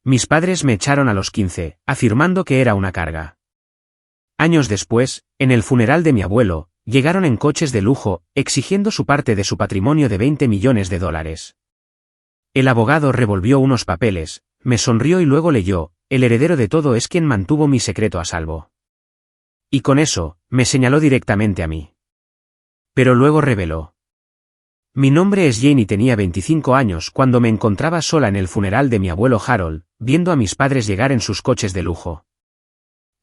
Mis padres me echaron a los 15, afirmando que era una carga. Años después, en el funeral de mi abuelo, llegaron en coches de lujo, exigiendo su parte de su patrimonio de $20 millones. El abogado revolvió unos papeles, me sonrió y luego leyó: el heredero de todo es quien mantuvo mi secreto a salvo. Y con eso, me señaló directamente a mí. Pero luego reveló: mi nombre es Jane y tenía 25 años cuando me encontraba sola en el funeral de mi abuelo Harold, viendo a mis padres llegar en sus coches de lujo.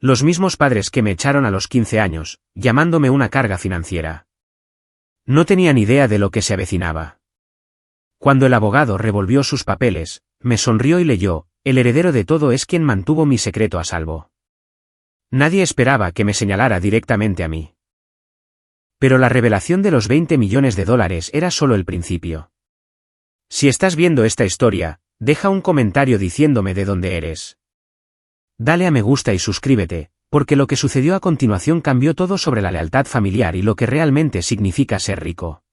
Los mismos padres que me echaron a los 15 años, llamándome una carga financiera. No tenían idea de lo que se avecinaba. Cuando el abogado revolvió sus papeles, me sonrió y leyó: el heredero de todo es quien mantuvo mi secreto a salvo. Nadie esperaba que me señalara directamente a mí. Pero la revelación de los $20 millones era solo el principio. Si estás viendo esta historia, deja un comentario diciéndome de dónde eres. Dale a me gusta y suscríbete, porque lo que sucedió a continuación cambió todo sobre la lealtad familiar y lo que realmente significa ser rico.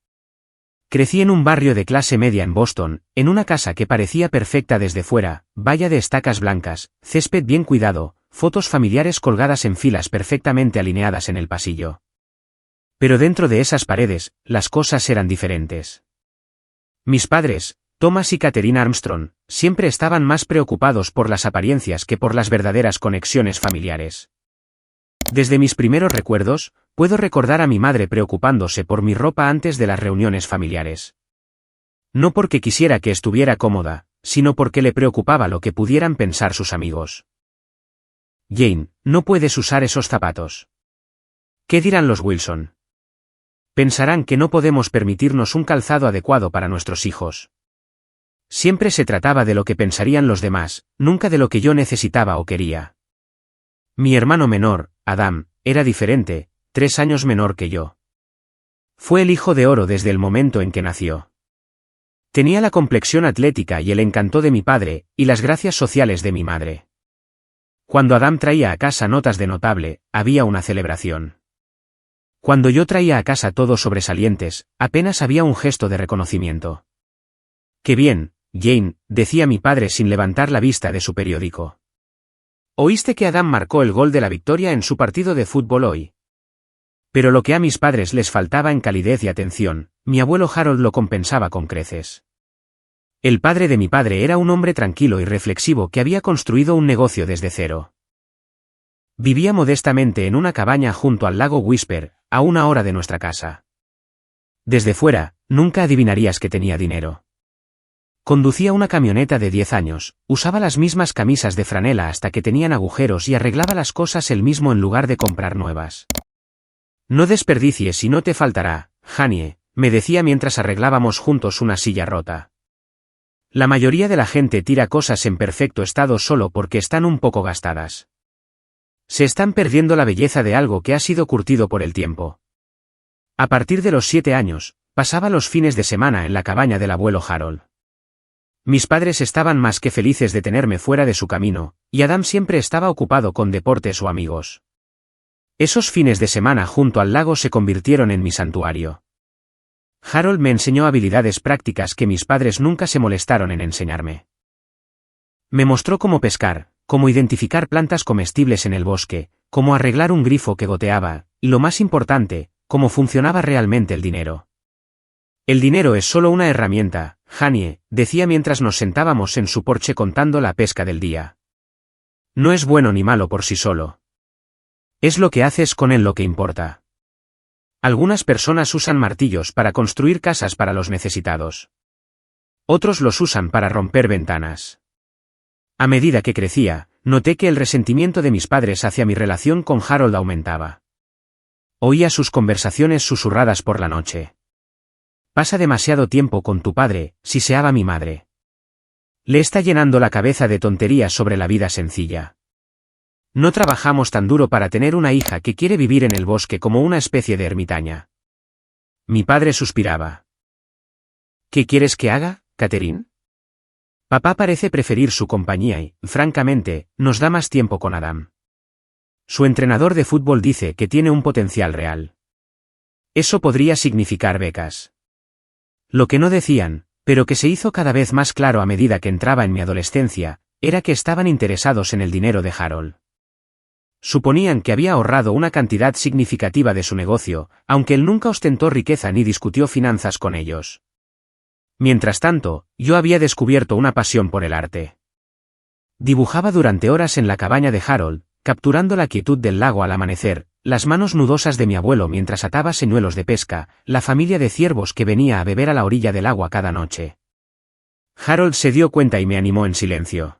Crecí en un barrio de clase media en Boston, en una casa que parecía perfecta desde fuera, valla de estacas blancas, césped bien cuidado, fotos familiares colgadas en filas perfectamente alineadas en el pasillo. Pero dentro de esas paredes, las cosas eran diferentes. Mis padres, Thomas y Catherine Armstrong, siempre estaban más preocupados por las apariencias que por las verdaderas conexiones familiares. Desde mis primeros recuerdos, puedo recordar a mi madre preocupándose por mi ropa antes de las reuniones familiares. No porque quisiera que estuviera cómoda, sino porque le preocupaba lo que pudieran pensar sus amigos. Jane, no puedes usar esos zapatos. ¿Qué dirán los Wilson? Pensarán que no podemos permitirnos un calzado adecuado para nuestros hijos. Siempre se trataba de lo que pensarían los demás, nunca de lo que yo necesitaba o quería. Mi hermano menor, Adam, era diferente, 3 años menor que yo. Fue el hijo de oro desde el momento en que nació. Tenía la complexión atlética y el encanto de mi padre, y las gracias sociales de mi madre. Cuando Adam traía a casa notas de notable, había una celebración. Cuando yo traía a casa todos sobresalientes, apenas había un gesto de reconocimiento. «Qué bien, Jane», decía mi padre sin levantar la vista de su periódico. «¿Oíste que Adam marcó el gol de la victoria en su partido de fútbol hoy?» Pero lo que a mis padres les faltaba en calidez y atención, mi abuelo Harold lo compensaba con creces. El padre de mi padre era un hombre tranquilo y reflexivo que había construido un negocio desde cero. Vivía modestamente en una cabaña junto al lago Whisper, a 1 hora de nuestra casa. Desde fuera, nunca adivinarías que tenía dinero. Conducía una camioneta de 10 años, usaba las mismas camisas de franela hasta que tenían agujeros y arreglaba las cosas él mismo en lugar de comprar nuevas. «No desperdicies y no te faltará, Janie», me decía mientras arreglábamos juntos una silla rota. La mayoría de la gente tira cosas en perfecto estado solo porque están un poco gastadas. Se están perdiendo la belleza de algo que ha sido curtido por el tiempo. A partir de los 7 años, pasaba los fines de semana en la cabaña del abuelo Harold. Mis padres estaban más que felices de tenerme fuera de su camino, y Adam siempre estaba ocupado con deportes o amigos. Esos fines de semana junto al lago se convirtieron en mi santuario. Harold me enseñó habilidades prácticas que mis padres nunca se molestaron en enseñarme. Me mostró cómo pescar, cómo identificar plantas comestibles en el bosque, cómo arreglar un grifo que goteaba, y lo más importante, cómo funcionaba realmente el dinero. «El dinero es solo una herramienta, Janie», decía mientras nos sentábamos en su porche contando la pesca del día. «No es bueno ni malo por sí solo. Es lo que haces con él lo que importa». Algunas personas usan martillos para construir casas para los necesitados. Otros los usan para romper ventanas. A medida que crecía, noté que el resentimiento de mis padres hacia mi relación con Harold aumentaba. Oía sus conversaciones susurradas por la noche. «Pasa demasiado tiempo con tu padre», siseaba mi madre. «Le está llenando la cabeza de tonterías sobre la vida sencilla. No trabajamos tan duro para tener una hija que quiere vivir en el bosque como una especie de ermitaña». Mi padre suspiraba. «¿Qué quieres que haga, Catherine? Papá parece preferir su compañía y, francamente, nos da más tiempo con Adam. Su entrenador de fútbol dice que tiene un potencial real. Eso podría significar becas». Lo que no decían, pero que se hizo cada vez más claro a medida que entraba en mi adolescencia, era que estaban interesados en el dinero de Harold. Suponían que había ahorrado una cantidad significativa de su negocio, aunque él nunca ostentó riqueza ni discutió finanzas con ellos. Mientras tanto, yo había descubierto una pasión por el arte. Dibujaba durante horas en la cabaña de Harold, capturando la quietud del lago al amanecer, las manos nudosas de mi abuelo mientras ataba señuelos de pesca, la familia de ciervos que venía a beber a la orilla del agua cada noche. Harold se dio cuenta y me animó en silencio.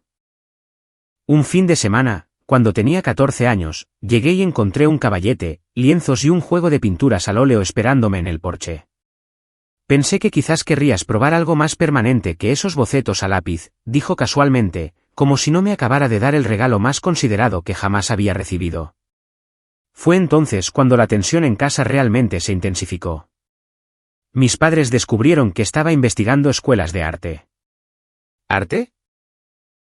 Un fin de semana, cuando tenía 14 años, llegué y encontré un caballete, lienzos y un juego de pinturas al óleo esperándome en el porche. Pensé que quizás querrías probar algo más permanente que esos bocetos a lápiz, dijo casualmente, como si no me acabara de dar el regalo más considerado que jamás había recibido. Fue entonces cuando la tensión en casa realmente se intensificó. Mis padres descubrieron que estaba investigando escuelas de arte. ¿Arte?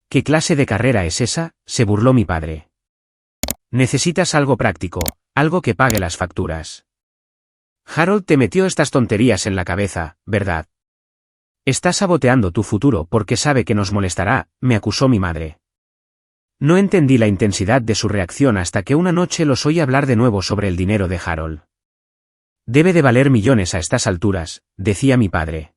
¿Qué clase de carrera es esa?, se burló mi padre. Necesitas algo práctico, algo que pague las facturas. Harold te metió estas tonterías en la cabeza, ¿verdad? Está saboteando tu futuro porque sabe que nos molestará, me acusó mi madre. No entendí la intensidad de su reacción hasta que una noche los oí hablar de nuevo sobre el dinero de Harold. Debe de valer millones a estas alturas, decía mi padre.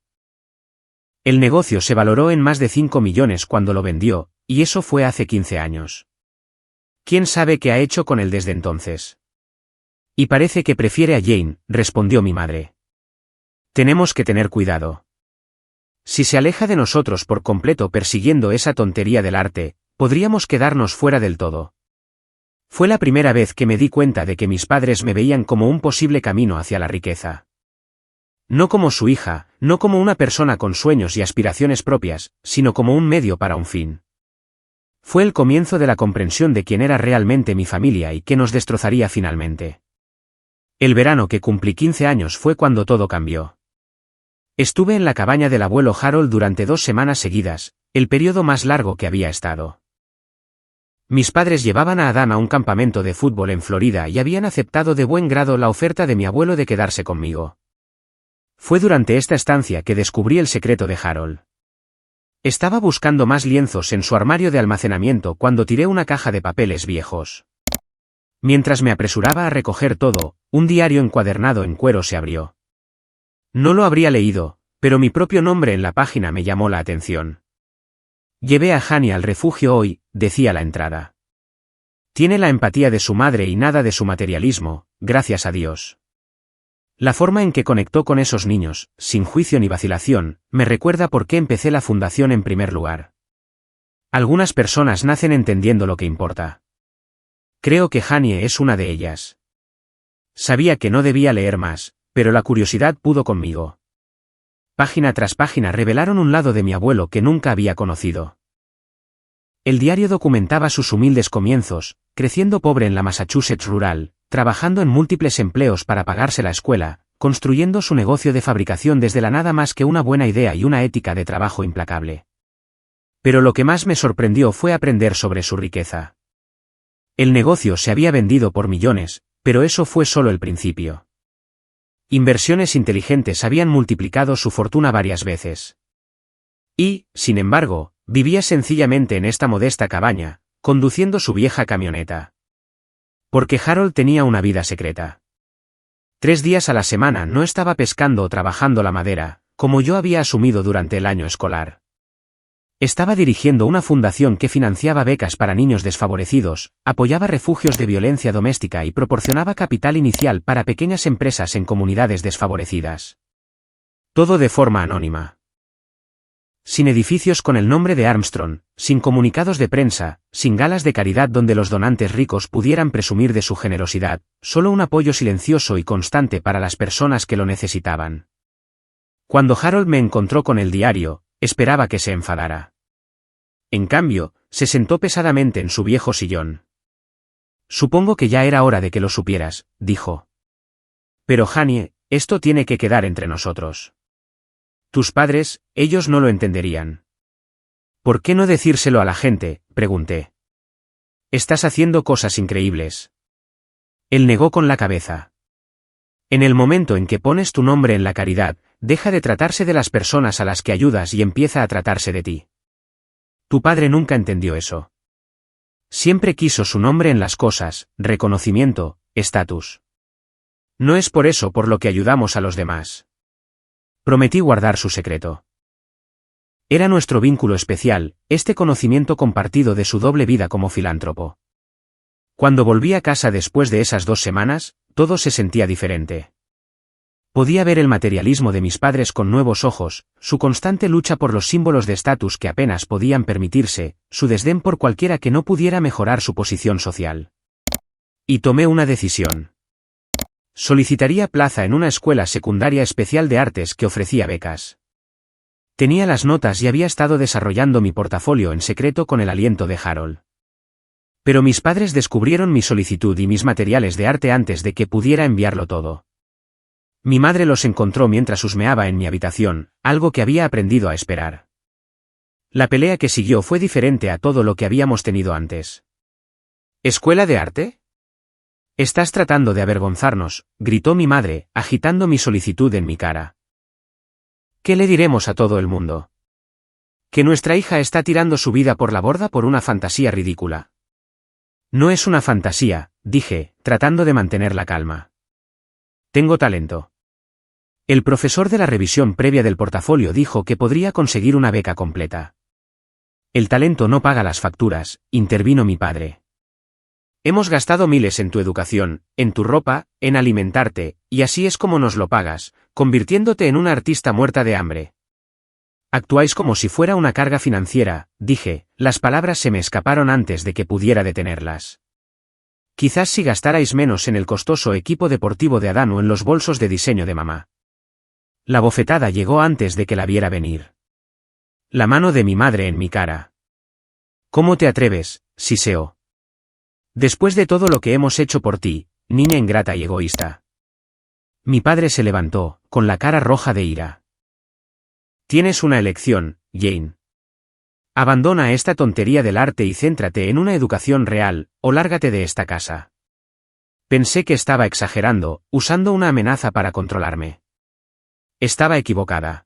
El negocio se valoró en más de 5 millones cuando lo vendió, y eso fue hace 15 años. ¿Quién sabe qué ha hecho con él desde entonces? Y parece que prefiere a Jane, respondió mi madre. Tenemos que tener cuidado. Si se aleja de nosotros por completo persiguiendo esa tontería del arte, podríamos quedarnos fuera del todo. Fue la primera vez que me di cuenta de que mis padres me veían como un posible camino hacia la riqueza. No como su hija, no como una persona con sueños y aspiraciones propias, sino como un medio para un fin. Fue el comienzo de la comprensión de quién era realmente mi familia y que nos destrozaría finalmente. El verano que cumplí 15 años fue cuando todo cambió. Estuve en la cabaña del abuelo Harold durante 2 semanas seguidas, el periodo más largo que había estado. Mis padres llevaban a Adam a un campamento de fútbol en Florida y habían aceptado de buen grado la oferta de mi abuelo de quedarse conmigo. Fue durante esta estancia que descubrí el secreto de Harold. Estaba buscando más lienzos en su armario de almacenamiento cuando tiré una caja de papeles viejos. Mientras me apresuraba a recoger todo, un diario encuadernado en cuero se abrió. No lo habría leído, pero mi propio nombre en la página me llamó la atención. Llevé a Hani al refugio hoy, decía la entrada. Tiene la empatía de su madre y nada de su materialismo, gracias a Dios. La forma en que conectó con esos niños, sin juicio ni vacilación, me recuerda por qué empecé la fundación en primer lugar. Algunas personas nacen entendiendo lo que importa. Creo que Hani es una de ellas. Sabía que no debía leer más, pero la curiosidad pudo conmigo. Página tras página revelaron un lado de mi abuelo que nunca había conocido. El diario documentaba sus humildes comienzos, creciendo pobre en la Massachusetts rural, trabajando en múltiples empleos para pagarse la escuela, construyendo su negocio de fabricación desde la nada más que una buena idea y una ética de trabajo implacable. Pero lo que más me sorprendió fue aprender sobre su riqueza. El negocio se había vendido por millones, pero eso fue solo el principio. Inversiones inteligentes habían multiplicado su fortuna varias veces. Y, sin embargo, vivía sencillamente en esta modesta cabaña, conduciendo su vieja camioneta. Porque Harold tenía una vida secreta. 3 días a la semana no estaba pescando o trabajando la madera, como yo había asumido durante el año escolar. Estaba dirigiendo una fundación que financiaba becas para niños desfavorecidos, apoyaba refugios de violencia doméstica y proporcionaba capital inicial para pequeñas empresas en comunidades desfavorecidas. Todo de forma anónima. Sin edificios con el nombre de Armstrong, sin comunicados de prensa, sin galas de caridad donde los donantes ricos pudieran presumir de su generosidad, solo un apoyo silencioso y constante para las personas que lo necesitaban. Cuando Harold me encontró con el diario, esperaba que se enfadara. En cambio, se sentó pesadamente en su viejo sillón. Supongo que ya era hora de que lo supieras, dijo. Pero Hani, esto tiene que quedar entre nosotros. Tus padres, ellos no lo entenderían. ¿Por qué no decírselo a la gente?, pregunté. Estás haciendo cosas increíbles. Él negó con la cabeza. En el momento en que pones tu nombre en la caridad, deja de tratarse de las personas a las que ayudas y empieza a tratarse de ti. Tu padre nunca entendió eso. Siempre quiso su nombre en las cosas, reconocimiento, estatus. No es por eso por lo que ayudamos a los demás. Prometí guardar su secreto. Era nuestro vínculo especial, este conocimiento compartido de su doble vida como filántropo. Cuando volví a casa después de esas 2 semanas, todo se sentía diferente. Podía ver el materialismo de mis padres con nuevos ojos, su constante lucha por los símbolos de estatus que apenas podían permitirse, su desdén por cualquiera que no pudiera mejorar su posición social. Y tomé una decisión. Solicitaría plaza en una escuela secundaria especial de artes que ofrecía becas. Tenía las notas y había estado desarrollando mi portafolio en secreto con el aliento de Harold. Pero mis padres descubrieron mi solicitud y mis materiales de arte antes de que pudiera enviarlo todo. Mi madre los encontró mientras husmeaba en mi habitación, algo que había aprendido a esperar. La pelea que siguió fue diferente a todo lo que habíamos tenido antes. ¿Escuela de arte? Estás tratando de avergonzarnos, gritó mi madre, agitando mi solicitud en mi cara. ¿Qué le diremos a todo el mundo? Que nuestra hija está tirando su vida por la borda por una fantasía ridícula. No es una fantasía, dije, tratando de mantener la calma. Tengo talento. El profesor de la revisión previa del portafolio dijo que podría conseguir una beca completa. El talento no paga las facturas, intervino mi padre. Hemos gastado miles en tu educación, en tu ropa, en alimentarte, y así es como nos lo pagas, convirtiéndote en una artista muerta de hambre. Actuáis como si fuera una carga financiera, dije, las palabras se me escaparon antes de que pudiera detenerlas. Quizás si gastarais menos en el costoso equipo deportivo de Adán o en los bolsos de diseño de mamá. La bofetada llegó antes de que la viera venir. La mano de mi madre en mi cara. ¿Cómo te atreves, Siseo? Después de todo lo que hemos hecho por ti, niña ingrata y egoísta. Mi padre se levantó, con la cara roja de ira. Tienes una elección, Jane. Abandona esta tontería del arte y céntrate en una educación real, o lárgate de esta casa. Pensé que estaba exagerando, usando una amenaza para controlarme. Estaba equivocada.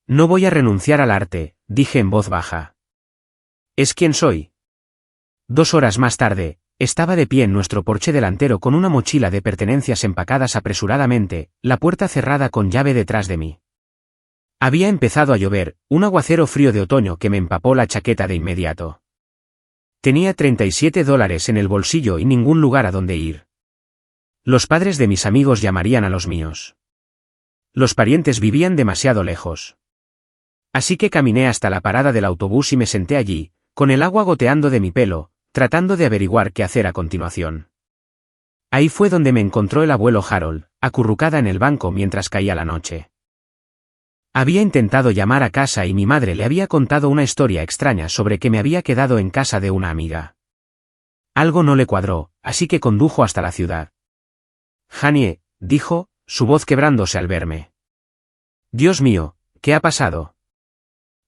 No voy a renunciar al arte, dije en voz baja. Es quien soy. 2 horas más tarde, estaba de pie en nuestro porche delantero con una mochila de pertenencias empacadas apresuradamente, la puerta cerrada con llave detrás de mí. Había empezado a llover, un aguacero frío de otoño que me empapó la chaqueta de inmediato. Tenía $37 en el bolsillo y ningún lugar a donde ir. Los padres de mis amigos llamarían a los míos. Los parientes vivían demasiado lejos. Así que caminé hasta la parada del autobús y me senté allí, con el agua goteando de mi pelo, tratando de averiguar qué hacer a continuación. Ahí fue donde me encontró el abuelo Harold, acurrucada en el banco mientras caía la noche. Había intentado llamar a casa y mi madre le había contado una historia extraña sobre que me había quedado en casa de una amiga. Algo no le cuadró, así que condujo hasta la ciudad. Janie, dijo, su voz quebrándose al verme. Dios mío, ¿qué ha pasado?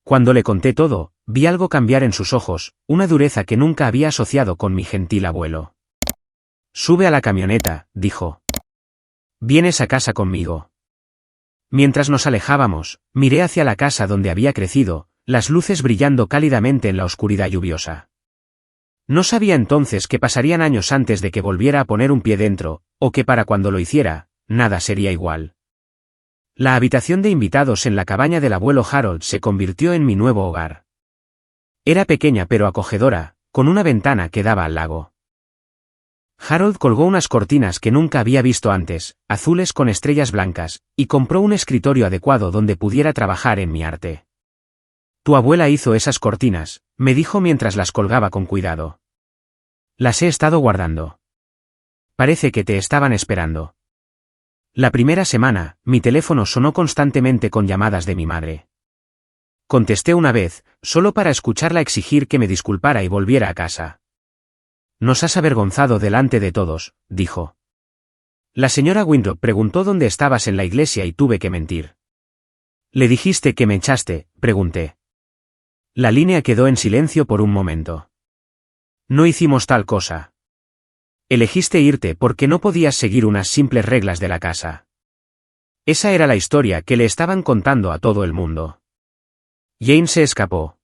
Cuando le conté todo, vi algo cambiar en sus ojos, una dureza que nunca había asociado con mi gentil abuelo. Sube a la camioneta, dijo. ¿Vienes a casa conmigo? Mientras nos alejábamos, miré hacia la casa donde había crecido, las luces brillando cálidamente en la oscuridad lluviosa. No sabía entonces que pasarían años antes de que volviera a poner un pie dentro, o que para cuando lo hiciera, nada sería igual. La habitación de invitados en la cabaña del abuelo Harold se convirtió en mi nuevo hogar. Era pequeña pero acogedora, con una ventana que daba al lago. Harold colgó unas cortinas que nunca había visto antes, azules con estrellas blancas, y compró un escritorio adecuado donde pudiera trabajar en mi arte. Tu abuela hizo esas cortinas, me dijo mientras las colgaba con cuidado. Las he estado guardando. Parece que te estaban esperando. La primera semana, mi teléfono sonó constantemente con llamadas de mi madre. Contesté una vez, solo para escucharla exigir que me disculpara y volviera a casa. Nos has avergonzado delante de todos, dijo. La señora Winthrop preguntó dónde estabas en la iglesia y tuve que mentir. ¿Le dijiste que me echaste?, pregunté. La línea quedó en silencio por un momento. No hicimos tal cosa. Elegiste irte porque no podías seguir unas simples reglas de la casa. Esa era la historia que le estaban contando a todo el mundo. Jane se escapó.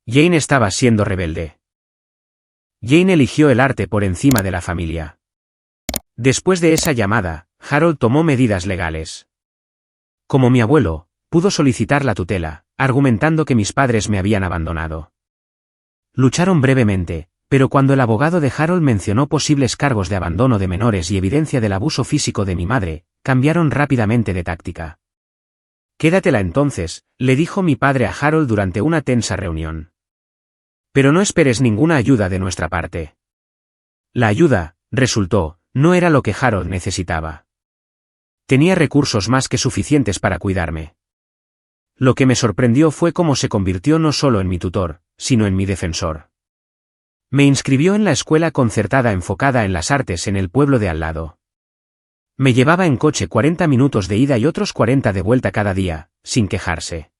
Jane estaba siendo rebelde. Jane eligió el arte por encima de la familia. Después de esa llamada, Harold tomó medidas legales. Como mi abuelo, pudo solicitar la tutela, argumentando que mis padres me habían abandonado. Lucharon brevemente, pero cuando el abogado de Harold mencionó posibles cargos de abandono de menores y evidencia del abuso físico de mi madre, cambiaron rápidamente de táctica. Quédatela entonces, le dijo mi padre a Harold durante una tensa reunión. Pero no esperes ninguna ayuda de nuestra parte. La ayuda, resultó, no era lo que Harold necesitaba. Tenía recursos más que suficientes para cuidarme. Lo que me sorprendió fue cómo se convirtió no solo en mi tutor, sino en mi defensor. Me inscribió en la escuela concertada enfocada en las artes en el pueblo de al lado. Me llevaba en coche 40 minutos de ida y otros 40 de vuelta cada día, sin quejarse.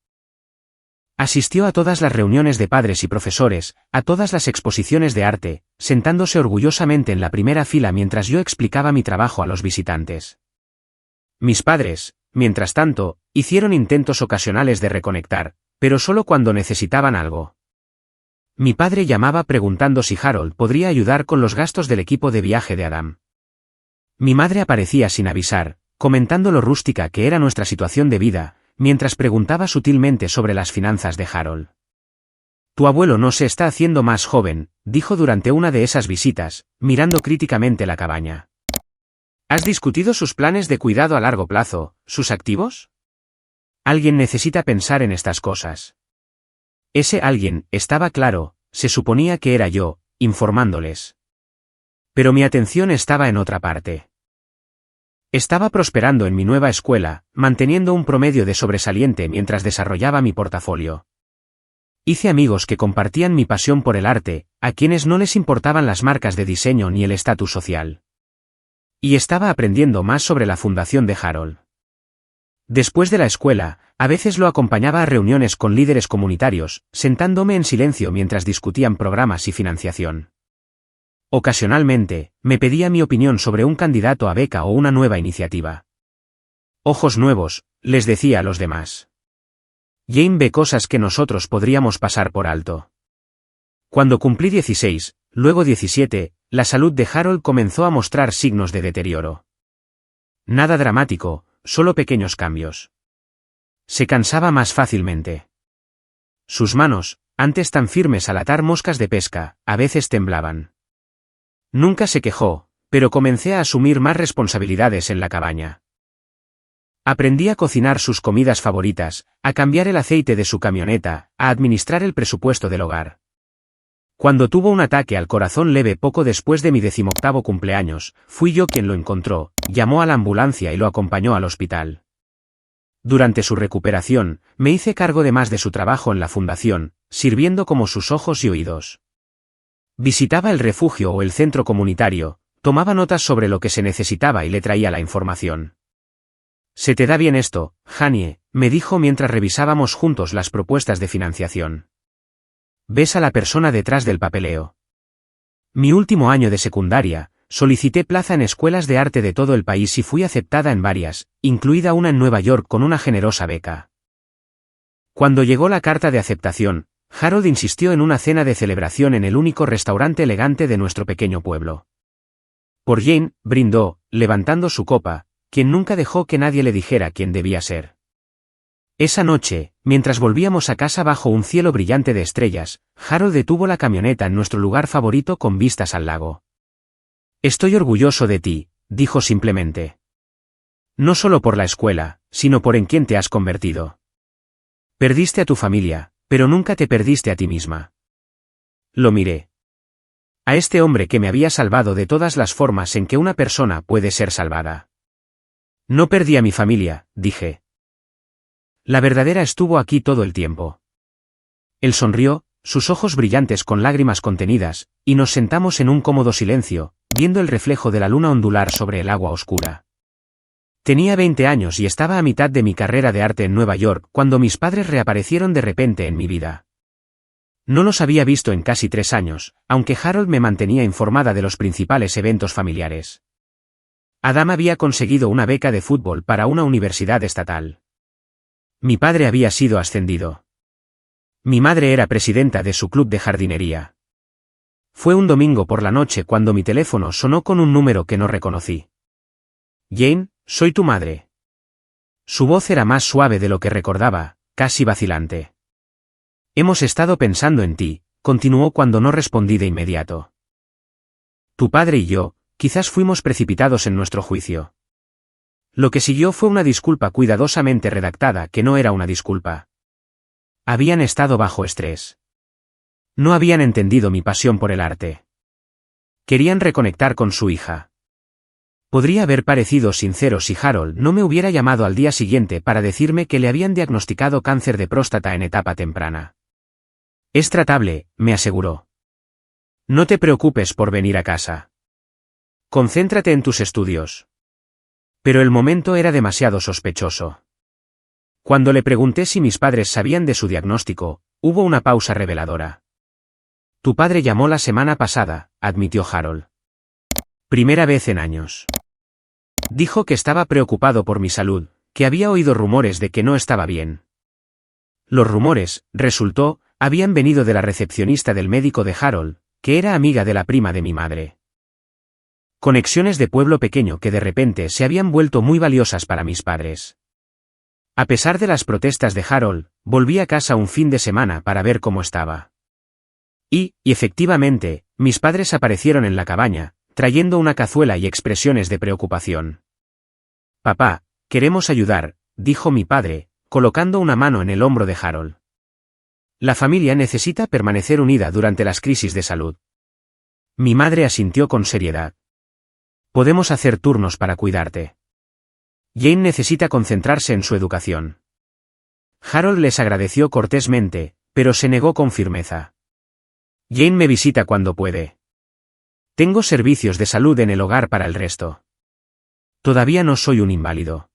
Asistió a todas las reuniones de padres y profesores, a todas las exposiciones de arte, sentándose orgullosamente en la primera fila mientras yo explicaba mi trabajo a los visitantes. Mis padres, mientras tanto, hicieron intentos ocasionales de reconectar, pero solo cuando necesitaban algo. Mi padre llamaba preguntando si Harold podría ayudar con los gastos del equipo de viaje de Adam. Mi madre aparecía sin avisar, comentando lo rústica que era nuestra situación de vida, mientras preguntaba sutilmente sobre las finanzas de Harold. Tu abuelo no se está haciendo más joven, dijo durante una de esas visitas, mirando críticamente la cabaña. ¿Has discutido sus planes de cuidado a largo plazo, sus activos? Alguien necesita pensar en estas cosas. Ese alguien, estaba claro, se suponía que era yo, informándoles. Pero mi atención estaba en otra parte. Estaba prosperando en mi nueva escuela, manteniendo un promedio de sobresaliente mientras desarrollaba mi portafolio. Hice amigos que compartían mi pasión por el arte, a quienes no les importaban las marcas de diseño ni el estatus social. Y estaba aprendiendo más sobre la fundación de Harold. Después de la escuela, a veces lo acompañaba a reuniones con líderes comunitarios, sentándome en silencio mientras discutían programas y financiación. Ocasionalmente, me pedía mi opinión sobre un candidato a beca o una nueva iniciativa. Ojos nuevos, les decía a los demás. Jane ve cosas que nosotros podríamos pasar por alto. Cuando cumplí 16, luego 17, la salud de Harold comenzó a mostrar signos de deterioro. Nada dramático, solo pequeños cambios. Se cansaba más fácilmente. Sus manos, antes tan firmes al atar moscas de pesca, a veces temblaban. Nunca se quejó, pero comencé a asumir más responsabilidades en la cabaña. Aprendí a cocinar sus comidas favoritas, a cambiar el aceite de su camioneta, a administrar el presupuesto del hogar. Cuando tuvo un ataque al corazón leve poco después de mi 18º cumpleaños, fui yo quien lo encontró, llamó a la ambulancia y lo acompañó al hospital. Durante su recuperación, me hice cargo de más de su trabajo en la fundación, sirviendo como sus ojos y oídos. Visitaba el refugio o el centro comunitario, tomaba notas sobre lo que se necesitaba y le traía la información. «Se te da bien esto, Janie», me dijo mientras revisábamos juntos las propuestas de financiación. «Ves a la persona detrás del papeleo». Mi último año de secundaria, solicité plaza en escuelas de arte de todo el país y fui aceptada en varias, incluida una en Nueva York con una generosa beca. Cuando llegó la carta de aceptación, Harold insistió en una cena de celebración en el único restaurante elegante de nuestro pequeño pueblo. Por Jane, brindó, levantando su copa, quien nunca dejó que nadie le dijera quién debía ser. Esa noche, mientras volvíamos a casa bajo un cielo brillante de estrellas, Harold detuvo la camioneta en nuestro lugar favorito con vistas al lago. «Estoy orgulloso de ti», dijo simplemente. «No solo por la escuela, sino por en quien te has convertido. Perdiste a tu familia, pero nunca te perdiste a ti misma». Lo miré. A este hombre que me había salvado de todas las formas en que una persona puede ser salvada. «No perdí a mi familia», dije. «La verdadera estuvo aquí todo el tiempo». Él sonrió, sus ojos brillantes con lágrimas contenidas, y nos sentamos en un cómodo silencio, viendo el reflejo de la luna ondular sobre el agua oscura. Tenía 20 años y estaba a mitad de mi carrera de arte en Nueva York cuando mis padres reaparecieron de repente en mi vida. No los había visto en casi 3 años, aunque Harold me mantenía informada de los principales eventos familiares. Adam había conseguido una beca de fútbol para una universidad estatal. Mi padre había sido ascendido. Mi madre era presidenta de su club de jardinería. Fue un domingo por la noche cuando mi teléfono sonó con un número que no reconocí. Jane, soy tu madre. Su voz era más suave de lo que recordaba, casi vacilante. Hemos estado pensando en ti, continuó cuando no respondí de inmediato. Tu padre y yo, quizás fuimos precipitados en nuestro juicio. Lo que siguió fue una disculpa cuidadosamente redactada que no era una disculpa. Habían estado bajo estrés. No habían entendido mi pasión por el arte. Querían reconectar con su hija. Podría haber parecido sincero si Harold no me hubiera llamado al día siguiente para decirme que le habían diagnosticado cáncer de próstata en etapa temprana. Es tratable, me aseguró. No te preocupes por venir a casa. Concéntrate en tus estudios. Pero el momento era demasiado sospechoso. Cuando le pregunté si mis padres sabían de su diagnóstico, hubo una pausa reveladora. Tu padre llamó la semana pasada, admitió Harold. Primera vez en años. Dijo que estaba preocupado por mi salud, que había oído rumores de que no estaba bien. Los rumores, resultó, habían venido de la recepcionista del médico de Harold, que era amiga de la prima de mi madre. Conexiones de pueblo pequeño que de repente se habían vuelto muy valiosas para mis padres. A pesar de las protestas de Harold, volví a casa un fin de semana para ver cómo estaba. Y efectivamente, mis padres aparecieron en la cabaña, trayendo una cazuela y expresiones de preocupación. Papá, queremos ayudar, dijo mi padre, colocando una mano en el hombro de Harold. La familia necesita permanecer unida durante las crisis de salud. Mi madre asintió con seriedad. Podemos hacer turnos para cuidarte. Jane necesita concentrarse en su educación. Harold les agradeció cortésmente, pero se negó con firmeza. Jane me visita cuando puede. Tengo servicios de salud en el hogar para el resto. Todavía no soy un inválido.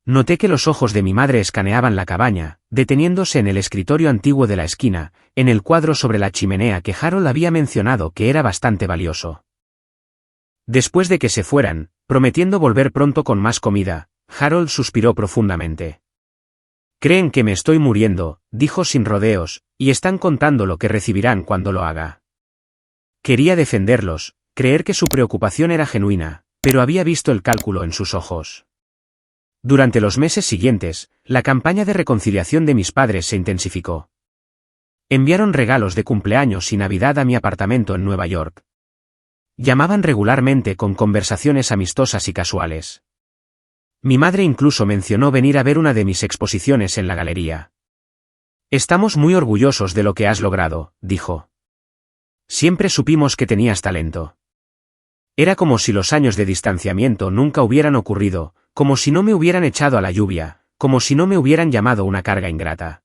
Noté que los ojos de mi madre escaneaban la cabaña, deteniéndose en el escritorio antiguo de la esquina, en el cuadro sobre la chimenea que Harold había mencionado que era bastante valioso. Después de que se fueran, prometiendo volver pronto con más comida, Harold suspiró profundamente. Creen que me estoy muriendo, dijo sin rodeos, y están contando lo que recibirán cuando lo haga. Quería defenderlos, creer que su preocupación era genuina, pero había visto el cálculo en sus ojos. Durante los meses siguientes, la campaña de reconciliación de mis padres se intensificó. Enviaron regalos de cumpleaños y Navidad a mi apartamento en Nueva York. Llamaban regularmente con conversaciones amistosas y casuales. Mi madre incluso mencionó venir a ver una de mis exposiciones en la galería. Estamos muy orgullosos de lo que has logrado, dijo. Siempre supimos que tenías talento. Era como si los años de distanciamiento nunca hubieran ocurrido, como si no me hubieran echado a la lluvia, como si no me hubieran llamado una carga ingrata.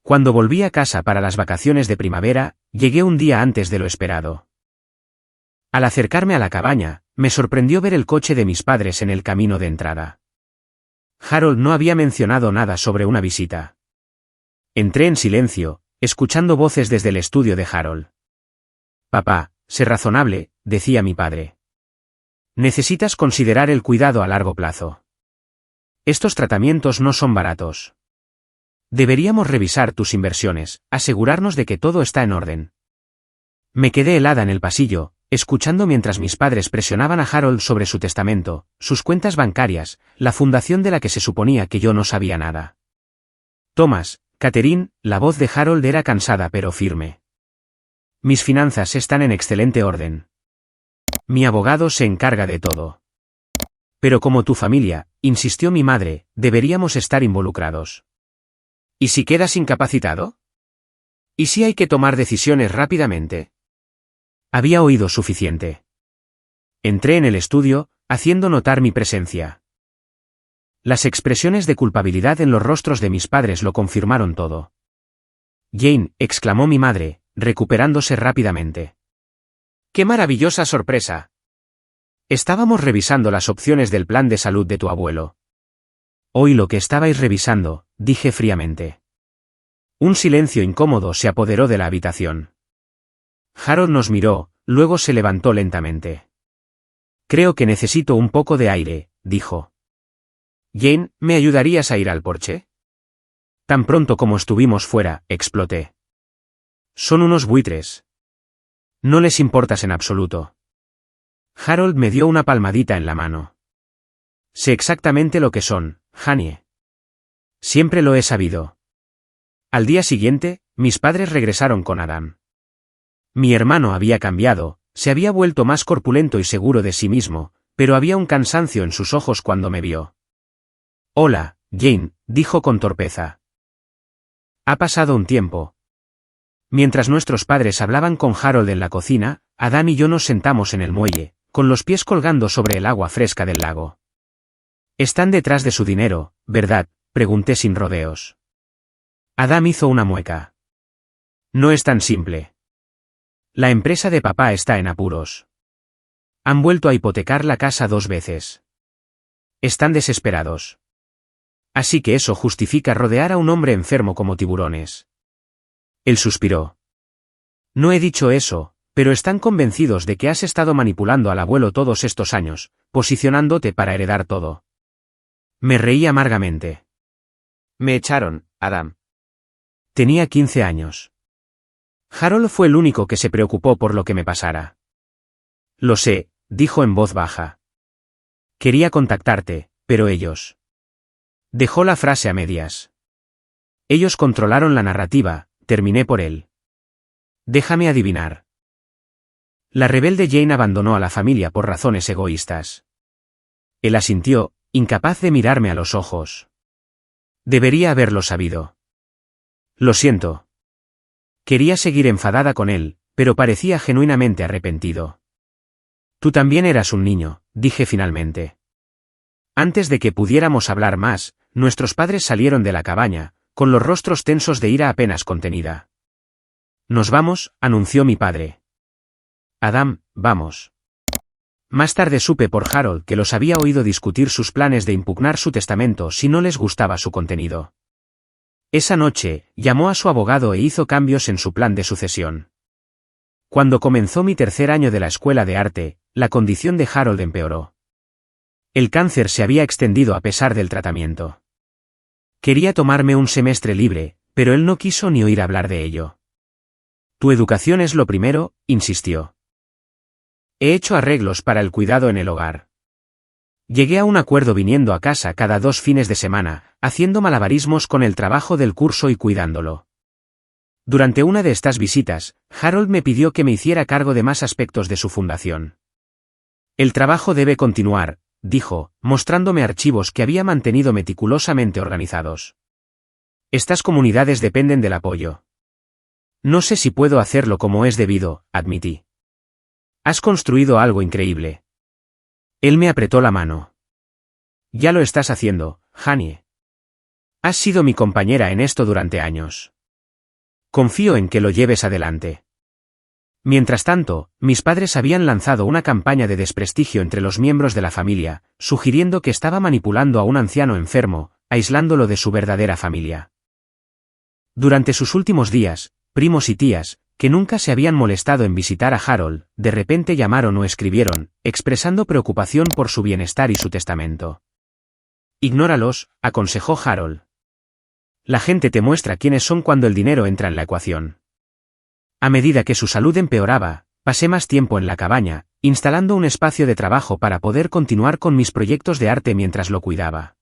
Cuando volví a casa para las vacaciones de primavera, llegué un día antes de lo esperado. Al acercarme a la cabaña, me sorprendió ver el coche de mis padres en el camino de entrada. Harold no había mencionado nada sobre una visita. Entré en silencio, escuchando voces desde el estudio de Harold. Papá, sé razonable, decía mi padre. Necesitas considerar el cuidado a largo plazo. Estos tratamientos no son baratos. Deberíamos revisar tus inversiones, asegurarnos de que todo está en orden. Me quedé helada en el pasillo, escuchando mientras mis padres presionaban a Harold sobre su testamento, sus cuentas bancarias, la fundación de la que se suponía que yo no sabía nada. Thomas, Catherine, la voz de Harold era cansada pero firme. Mis finanzas están en excelente orden. Mi abogado se encarga de todo. Pero como tu familia, insistió mi madre, deberíamos estar involucrados. ¿Y si quedas incapacitado? ¿Y si hay que tomar decisiones rápidamente? Había oído suficiente. Entré en el estudio, haciendo notar mi presencia. Las expresiones de culpabilidad en los rostros de mis padres lo confirmaron todo. Jane, exclamó mi madre, recuperándose rápidamente. ¡Qué maravillosa sorpresa! Estábamos revisando las opciones del plan de salud de tu abuelo. Oí lo que estabais revisando, dije fríamente. Un silencio incómodo se apoderó de la habitación. Harold nos miró, luego se levantó lentamente. Creo que necesito un poco de aire, dijo. Jane, ¿me ayudarías a ir al porche? Tan pronto como estuvimos fuera, exploté. Son unos buitres. No les importas en absoluto. Harold me dio una palmadita en la mano. Sé exactamente lo que son, Janie. Siempre lo he sabido. Al día siguiente, mis padres regresaron con Adam. Mi hermano había cambiado, se había vuelto más corpulento y seguro de sí mismo, pero había un cansancio en sus ojos cuando me vio. Hola, Jane, dijo con torpeza. Ha pasado un tiempo. Mientras nuestros padres hablaban con Harold en la cocina, Adam y yo nos sentamos en el muelle, con los pies colgando sobre el agua fresca del lago. Están detrás de su dinero, ¿verdad?, pregunté sin rodeos. Adam hizo una mueca. No es tan simple. La empresa de papá está en apuros. Han vuelto a hipotecar la casa 2 veces. Están desesperados. Así que eso justifica rodear a un hombre enfermo como tiburones. Él suspiró. No he dicho eso, pero están convencidos de que has estado manipulando al abuelo todos estos años, posicionándote para heredar todo. Me reí amargamente. Me echaron, Adam. Tenía 15 años. Harold fue el único que se preocupó por lo que me pasara. Lo sé, dijo en voz baja. Quería contactarte, pero ellos. Dejó la frase a medias. Ellos controlaron la narrativa, terminé por él. Déjame adivinar. La rebelde Jane abandonó a la familia por razones egoístas. Él asintió, incapaz de mirarme a los ojos. Debería haberlo sabido. Lo siento. Quería seguir enfadada con él, pero parecía genuinamente arrepentido. Tú también eras un niño, dije finalmente. Antes de que pudiéramos hablar más, nuestros padres salieron de la cabaña, con los rostros tensos de ira apenas contenida. Nos vamos, anunció mi padre. Adam, vamos. Más tarde supe por Harold que los había oído discutir sus planes de impugnar su testamento si no les gustaba su contenido. Esa noche, llamó a su abogado e hizo cambios en su plan de sucesión. Cuando comenzó mi 3er año de la escuela de arte, la condición de Harold empeoró. El cáncer se había extendido a pesar del tratamiento. Quería tomarme un semestre libre, pero él no quiso ni oír hablar de ello. Tu educación es lo primero, insistió. He hecho arreglos para el cuidado en el hogar. Llegué a un acuerdo viniendo a casa cada 2 fines de semana, haciendo malabarismos con el trabajo del curso y cuidándolo. Durante una de estas visitas, Harold me pidió que me hiciera cargo de más aspectos de su fundación. El trabajo debe continuar, dijo, mostrándome archivos que había mantenido meticulosamente organizados. Estas comunidades dependen del apoyo. No sé si puedo hacerlo como es debido, admití. Has construido algo increíble. Él me apretó la mano. Ya lo estás haciendo, Janie. Has sido mi compañera en esto durante años. Confío en que lo lleves adelante. Mientras tanto, mis padres habían lanzado una campaña de desprestigio entre los miembros de la familia, sugiriendo que estaba manipulando a un anciano enfermo, aislándolo de su verdadera familia. Durante sus últimos días, primos y tías, que nunca se habían molestado en visitar a Harold, de repente llamaron o escribieron, expresando preocupación por su bienestar y su testamento. Ignóralos, aconsejó Harold. La gente te muestra quiénes son cuando el dinero entra en la ecuación. A medida que su salud empeoraba, pasé más tiempo en la cabaña, instalando un espacio de trabajo para poder continuar con mis proyectos de arte mientras lo cuidaba.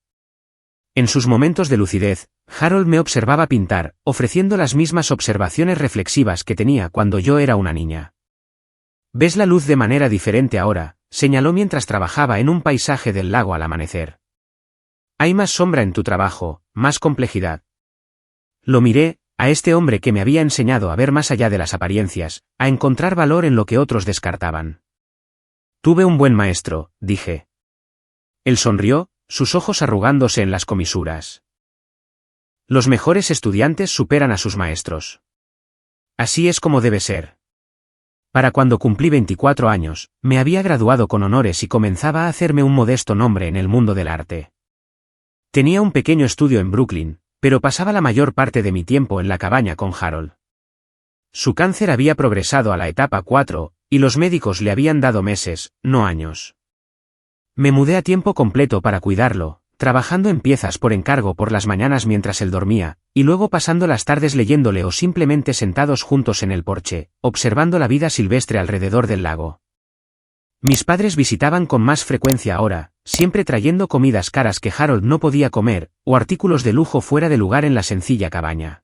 En sus momentos de lucidez, Harold me observaba pintar, ofreciendo las mismas observaciones reflexivas que tenía cuando yo era una niña. Ves la luz de manera diferente ahora, señaló mientras trabajaba en un paisaje del lago al amanecer. Hay más sombra en tu trabajo, más complejidad. Lo miré, a este hombre que me había enseñado a ver más allá de las apariencias, a encontrar valor en lo que otros descartaban. Tuve un buen maestro, dije. Él sonrió, sus ojos arrugándose en las comisuras. Los mejores estudiantes superan a sus maestros. Así es como debe ser. Para cuando cumplí 24 años, me había graduado con honores y comenzaba a hacerme un modesto nombre en el mundo del arte. Tenía un pequeño estudio en Brooklyn, pero pasaba la mayor parte de mi tiempo en la cabaña con Harold. Su cáncer había progresado a la etapa 4, y los médicos le habían dado meses, no años. Me mudé a tiempo completo para cuidarlo, trabajando en piezas por encargo por las mañanas mientras él dormía, y luego pasando las tardes leyéndole o simplemente sentados juntos en el porche, observando la vida silvestre alrededor del lago. Mis padres visitaban con más frecuencia ahora, siempre trayendo comidas caras que Harold no podía comer, o artículos de lujo fuera de lugar en la sencilla cabaña.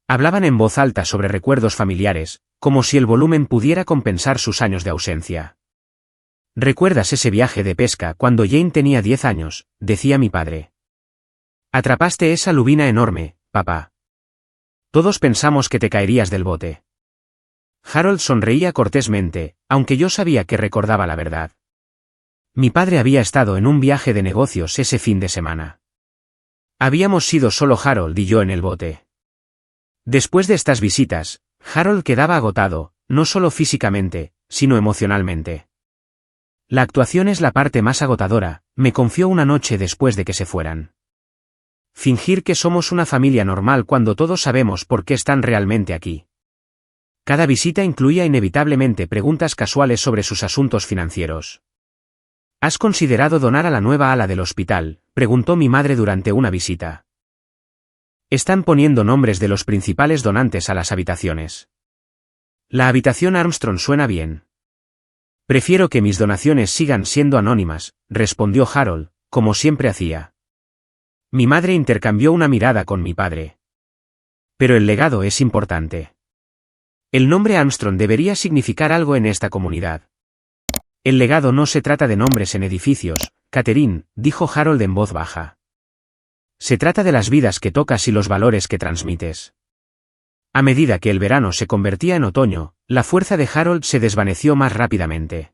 Hablaban en voz alta sobre recuerdos familiares, como si el volumen pudiera compensar sus años de ausencia. «¿Recuerdas ese viaje de pesca cuando Jane tenía 10 años?», decía mi padre. «Atrapaste esa lubina enorme, papá. Todos pensamos que te caerías del bote». Harold sonreía cortésmente, aunque yo sabía que recordaba la verdad. Mi padre había estado en un viaje de negocios ese fin de semana. Habíamos sido solo Harold y yo en el bote. Después de estas visitas, Harold quedaba agotado, no solo físicamente, sino emocionalmente. «La actuación es la parte más agotadora», me confió una noche después de que se fueran. «Fingir que somos una familia normal cuando todos sabemos por qué están realmente aquí». Cada visita incluía inevitablemente preguntas casuales sobre sus asuntos financieros. «¿Has considerado donar a la nueva ala del hospital?», preguntó mi madre durante una visita. «Están poniendo nombres de los principales donantes a las habitaciones». «La habitación Armstrong suena bien». «Prefiero que mis donaciones sigan siendo anónimas», respondió Harold, como siempre hacía. Mi madre intercambió una mirada con mi padre. «Pero el legado es importante. El nombre Armstrong debería significar algo en esta comunidad». «El legado no se trata de nombres en edificios, Catherine», dijo Harold en voz baja. «Se trata de las vidas que tocas y los valores que transmites». A medida que el verano se convertía en otoño, la fuerza de Harold se desvaneció más rápidamente.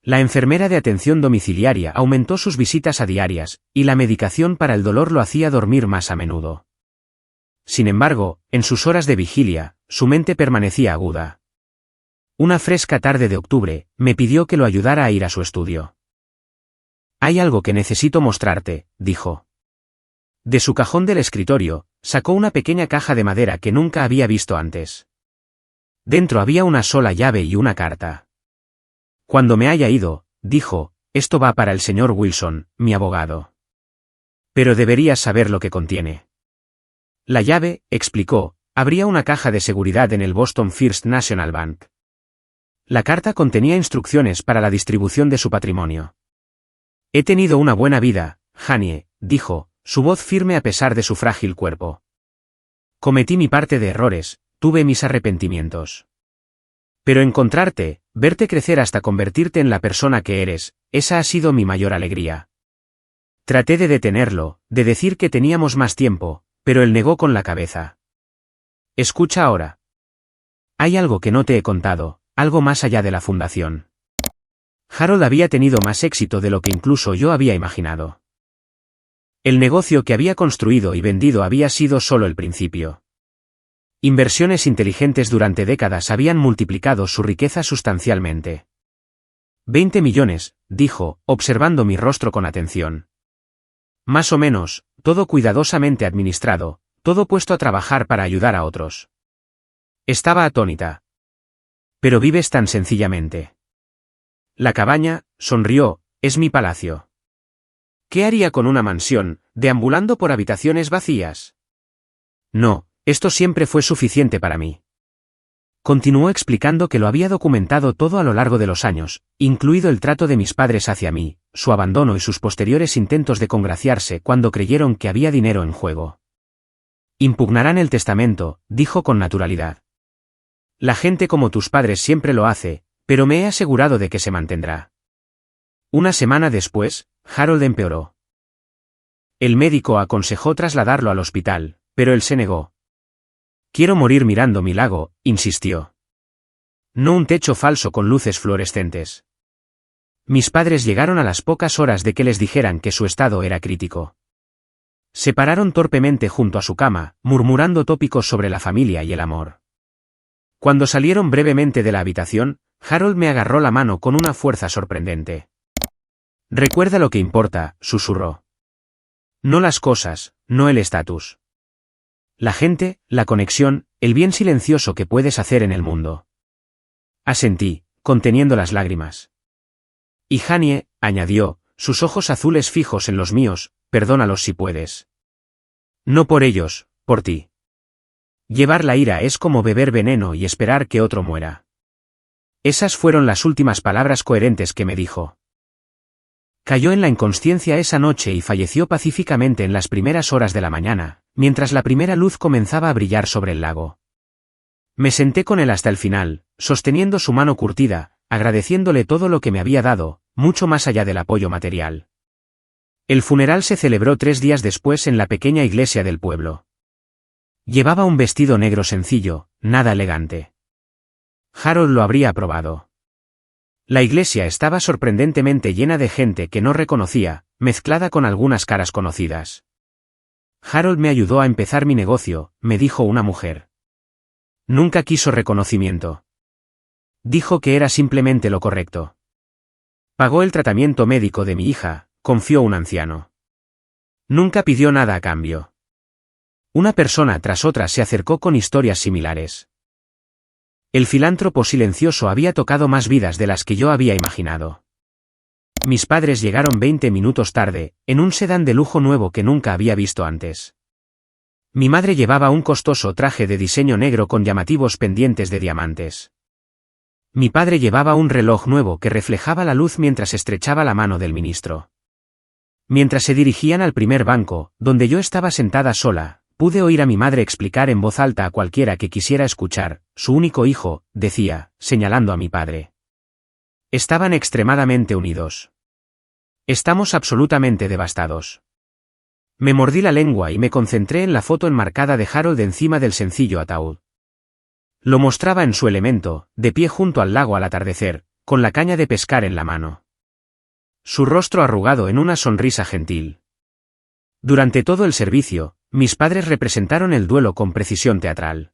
La enfermera de atención domiciliaria aumentó sus visitas a diarias, y la medicación para el dolor lo hacía dormir más a menudo. Sin embargo, en sus horas de vigilia, su mente permanecía aguda. Una fresca tarde de octubre, me pidió que lo ayudara a ir a su estudio. «Hay algo que necesito mostrarte», dijo. De su cajón del escritorio, sacó una pequeña caja de madera que nunca había visto antes. Dentro había una sola llave y una carta. «Cuando me haya ido», dijo, «esto va para el señor Wilson, mi abogado. Pero deberías saber lo que contiene». La llave, explicó, abría una caja de seguridad en el Boston First National Bank. La carta contenía instrucciones para la distribución de su patrimonio. «He tenido una buena vida, Janie», dijo, su voz firme a pesar de su frágil cuerpo. «Cometí mi parte de errores, tuve mis arrepentimientos. Pero encontrarte, verte crecer hasta convertirte en la persona que eres, esa ha sido mi mayor alegría». Traté de detenerlo, de decir que teníamos más tiempo, pero él negó con la cabeza. «Escucha ahora. Hay algo que no te he contado, algo más allá de la fundación». Harold había tenido más éxito de lo que incluso yo había imaginado. El negocio que había construido y vendido había sido solo el principio. Inversiones inteligentes durante décadas habían multiplicado su riqueza sustancialmente. 20 millones, dijo, observando mi rostro con atención. Más o menos, todo cuidadosamente administrado, todo puesto a trabajar para ayudar a otros. Estaba atónita. «Pero vives tan sencillamente». «La cabaña», sonrió, «es mi palacio». «¿Qué haría con una mansión, deambulando por habitaciones vacías?» «No, esto siempre fue suficiente para mí». Continuó explicando que lo había documentado todo a lo largo de los años, incluido el trato de mis padres hacia mí, su abandono y sus posteriores intentos de congraciarse cuando creyeron que había dinero en juego. «Impugnarán el testamento», dijo con naturalidad. «La gente como tus padres siempre lo hace, pero me he asegurado de que se mantendrá». Una semana después, Harold empeoró. El médico aconsejó trasladarlo al hospital, pero él se negó. «Quiero morir mirando mi lago», insistió. «No un techo falso con luces fluorescentes». Mis padres llegaron a las pocas horas de que les dijeran que su estado era crítico. Se pararon torpemente junto a su cama, murmurando tópicos sobre la familia y el amor. Cuando salieron brevemente de la habitación, Harold me agarró la mano con una fuerza sorprendente. «Recuerda lo que importa», susurró. «No las cosas, no el estatus. La gente, la conexión, el bien silencioso que puedes hacer en el mundo». Asentí, conteniendo las lágrimas. «Y Janie», añadió, sus ojos azules fijos en los míos, perdónalos si puedes. No por ellos, por ti. Llevar la ira es como beber veneno y esperar que otro muera. Esas fueron las últimas palabras coherentes que me dijo. Cayó en la inconsciencia esa noche y falleció pacíficamente en las primeras horas de la mañana, mientras la primera luz comenzaba a brillar sobre el lago. Me senté con él hasta el final, sosteniendo su mano curtida, agradeciéndole todo lo que me había dado, mucho más allá del apoyo material. El funeral se celebró 3 días después en la pequeña iglesia del pueblo. Llevaba un vestido negro sencillo, nada elegante. Harold lo habría aprobado. La iglesia estaba sorprendentemente llena de gente que no reconocía, mezclada con algunas caras conocidas. Harold me ayudó a empezar mi negocio, me dijo una mujer. Nunca quiso reconocimiento. Dijo que era simplemente lo correcto. Pagó el tratamiento médico de mi hija, confió un anciano. Nunca pidió nada a cambio. Una persona tras otra se acercó con historias similares. El filántropo silencioso había tocado más vidas de las que yo había imaginado. Mis padres llegaron 20 minutos tarde, en un sedán de lujo nuevo que nunca había visto antes. Mi madre llevaba un costoso traje de diseño negro con llamativos pendientes de diamantes. Mi padre llevaba un reloj nuevo que reflejaba la luz mientras estrechaba la mano del ministro. Mientras se dirigían al primer banco, donde yo estaba sentada sola, pude oír a mi madre explicar en voz alta a cualquiera que quisiera escuchar, su único hijo, decía, señalando a mi padre. Estaban extremadamente unidos. Estamos absolutamente devastados. Me mordí la lengua y me concentré en la foto enmarcada de Harold encima del sencillo ataúd. Lo mostraba en su elemento, de pie junto al lago al atardecer, con la caña de pescar en la mano. Su rostro arrugado en una sonrisa gentil. Durante todo el servicio, mis padres representaron el duelo con precisión teatral.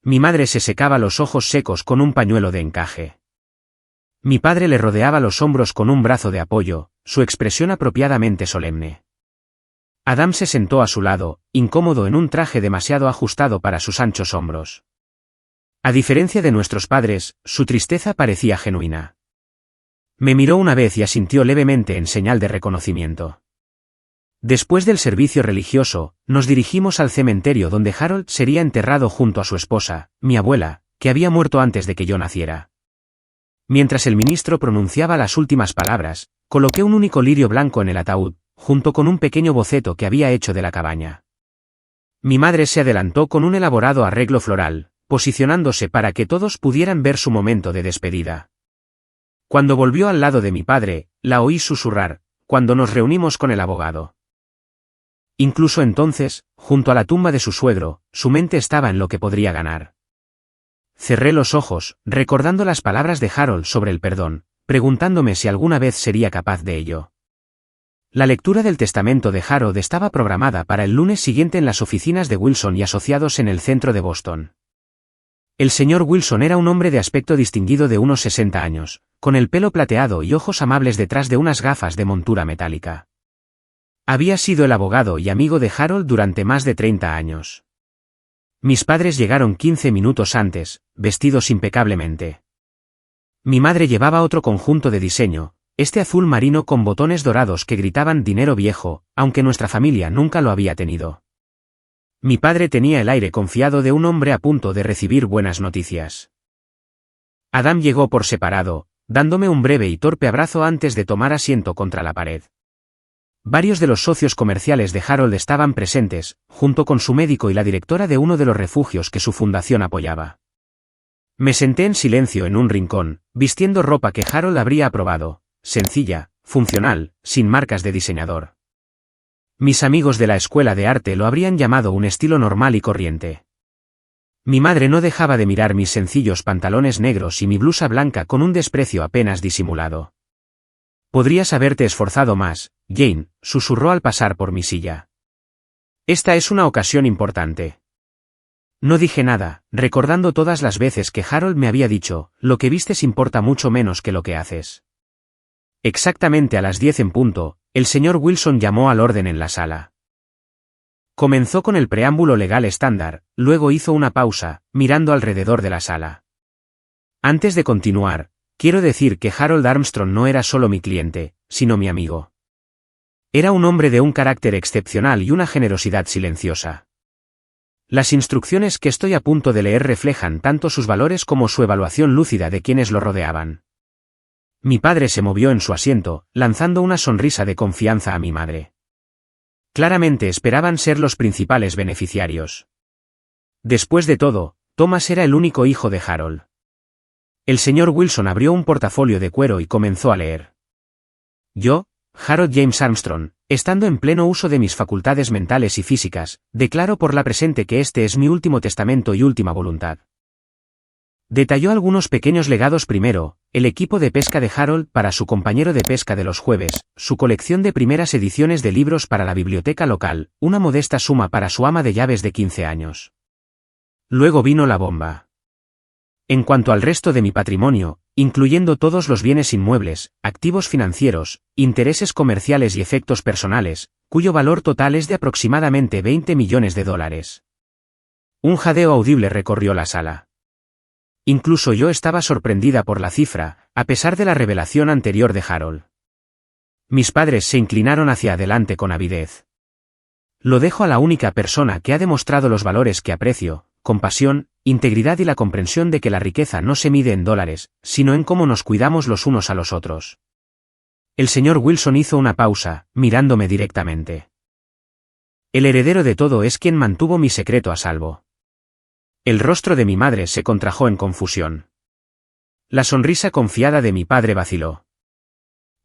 Mi madre se secaba los ojos secos con un pañuelo de encaje. Mi padre le rodeaba los hombros con un brazo de apoyo, su expresión apropiadamente solemne. Adam se sentó a su lado, incómodo en un traje demasiado ajustado para sus anchos hombros. A diferencia de nuestros padres, su tristeza parecía genuina. Me miró una vez y asintió levemente en señal de reconocimiento. Después del servicio religioso, nos dirigimos al cementerio donde Harold sería enterrado junto a su esposa, mi abuela, que había muerto antes de que yo naciera. Mientras el ministro pronunciaba las últimas palabras, coloqué un único lirio blanco en el ataúd, junto con un pequeño boceto que había hecho de la cabaña. Mi madre se adelantó con un elaborado arreglo floral, posicionándose para que todos pudieran ver su momento de despedida. Cuando volvió al lado de mi padre, la oí susurrar, cuando nos reunimos con el abogado. Incluso entonces, junto a la tumba de su suegro, su mente estaba en lo que podría ganar. Cerré los ojos, recordando las palabras de Harold sobre el perdón, preguntándome si alguna vez sería capaz de ello. La lectura del testamento de Harold estaba programada para el lunes siguiente en las oficinas de Wilson y Asociados en el centro de Boston. El señor Wilson era un hombre de aspecto distinguido de unos 60 años, con el pelo plateado y ojos amables detrás de unas gafas de montura metálica. Había sido el abogado y amigo de Harold durante más de 30 años. Mis padres llegaron 15 minutos antes, vestidos impecablemente. Mi madre llevaba otro conjunto de diseño, este azul marino con botones dorados que gritaban dinero viejo, aunque nuestra familia nunca lo había tenido. Mi padre tenía el aire confiado de un hombre a punto de recibir buenas noticias. Adam llegó por separado, dándome un breve y torpe abrazo antes de tomar asiento contra la pared. Varios de los socios comerciales de Harold estaban presentes, junto con su médico y la directora de uno de los refugios que su fundación apoyaba. Me senté en silencio en un rincón, vistiendo ropa que Harold habría aprobado, sencilla, funcional, sin marcas de diseñador. Mis amigos de la escuela de arte lo habrían llamado un estilo normal y corriente. Mi madre no dejaba de mirar mis sencillos pantalones negros y mi blusa blanca con un desprecio apenas disimulado. Podrías haberte esforzado más, Jane, susurró al pasar por mi silla. Esta es una ocasión importante. No dije nada, recordando todas las veces que Harold me había dicho, lo que vistes importa mucho menos que lo que haces. Exactamente a las 10 en punto, el señor Wilson llamó al orden en la sala. Comenzó con el preámbulo legal estándar, luego hizo una pausa, mirando alrededor de la sala. Antes de continuar, Quiero decir que Harold Armstrong no era solo mi cliente, sino mi amigo. Era un hombre de un carácter excepcional y una generosidad silenciosa. Las instrucciones que estoy a punto de leer reflejan tanto sus valores como su evaluación lúcida de quienes lo rodeaban. Mi padre se movió en su asiento, lanzando una sonrisa de confianza a mi madre. Claramente esperaban ser los principales beneficiarios. Después de todo, Thomas era el único hijo de Harold. El señor Wilson abrió un portafolio de cuero y comenzó a leer. Yo, Harold James Armstrong, estando en pleno uso de mis facultades mentales y físicas, declaro por la presente que este es mi último testamento y última voluntad. Detalló algunos pequeños legados primero, el equipo de pesca de Harold para su compañero de pesca de los jueves, su colección de primeras ediciones de libros para la biblioteca local, una modesta suma para su ama de llaves de 15 años. Luego vino la bomba. En cuanto al resto de mi patrimonio, incluyendo todos los bienes inmuebles, activos financieros, intereses comerciales y efectos personales, cuyo valor total es de aproximadamente $20 millones. Un jadeo audible recorrió la sala. Incluso yo estaba sorprendida por la cifra, a pesar de la revelación anterior de Harold. Mis padres se inclinaron hacia adelante con avidez. Lo dejo a la única persona que ha demostrado los valores que aprecio, compasión, integridad y la comprensión de que la riqueza no se mide en dólares, sino en cómo nos cuidamos los unos a los otros. El señor Wilson hizo una pausa, mirándome directamente. El heredero de todo es quien mantuvo mi secreto a salvo. El rostro de mi madre se contrajo en confusión. La sonrisa confiada de mi padre vaciló.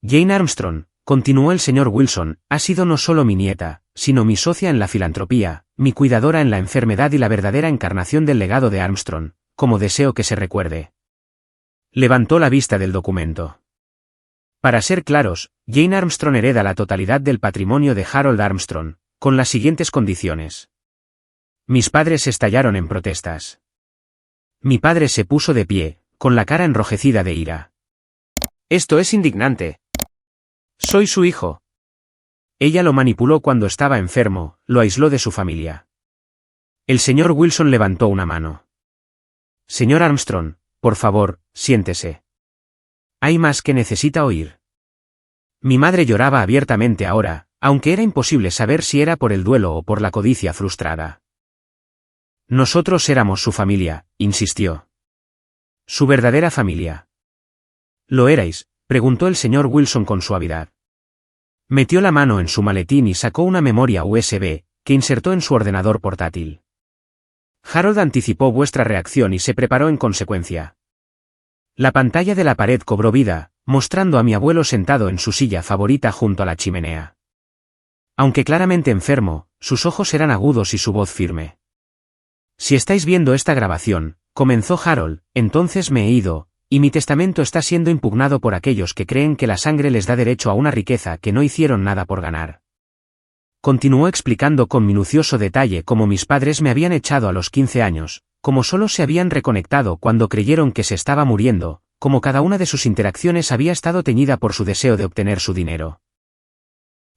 Jane Armstrong, continuó el señor Wilson, ha sido no solo mi nieta, sino mi socia en la filantropía, mi cuidadora en la enfermedad y la verdadera encarnación del legado de Armstrong, como deseo que se recuerde. Levantó la vista del documento. Para ser claros, Jane Armstrong hereda la totalidad del patrimonio de Harold Armstrong, con las siguientes condiciones. Mis padres estallaron en protestas. Mi padre se puso de pie, con la cara enrojecida de ira. Esto es indignante. Soy su hijo. Ella lo manipuló cuando estaba enfermo, lo aisló de su familia. El señor Wilson levantó una mano. Señor Armstrong, por favor, siéntese. Hay más que necesita oír. Mi madre lloraba abiertamente ahora, aunque era imposible saber si era por el duelo o por la codicia frustrada. Nosotros éramos su familia, insistió. Su verdadera familia. ¿Lo erais?, preguntó el señor Wilson con suavidad. Metió la mano en su maletín y sacó una memoria USB, que insertó en su ordenador portátil. Harold anticipó vuestra reacción y se preparó en consecuencia. La pantalla de la pared cobró vida, mostrando a mi abuelo sentado en su silla favorita junto a la chimenea. Aunque claramente enfermo, sus ojos eran agudos y su voz firme. Si estáis viendo esta grabación, comenzó Harold, entonces me he ido, y mi testamento está siendo impugnado por aquellos que creen que la sangre les da derecho a una riqueza que no hicieron nada por ganar. Continuó explicando con minucioso detalle cómo mis padres me habían echado a los 15 años, cómo solo se habían reconectado cuando creyeron que se estaba muriendo, cómo cada una de sus interacciones había estado teñida por su deseo de obtener su dinero.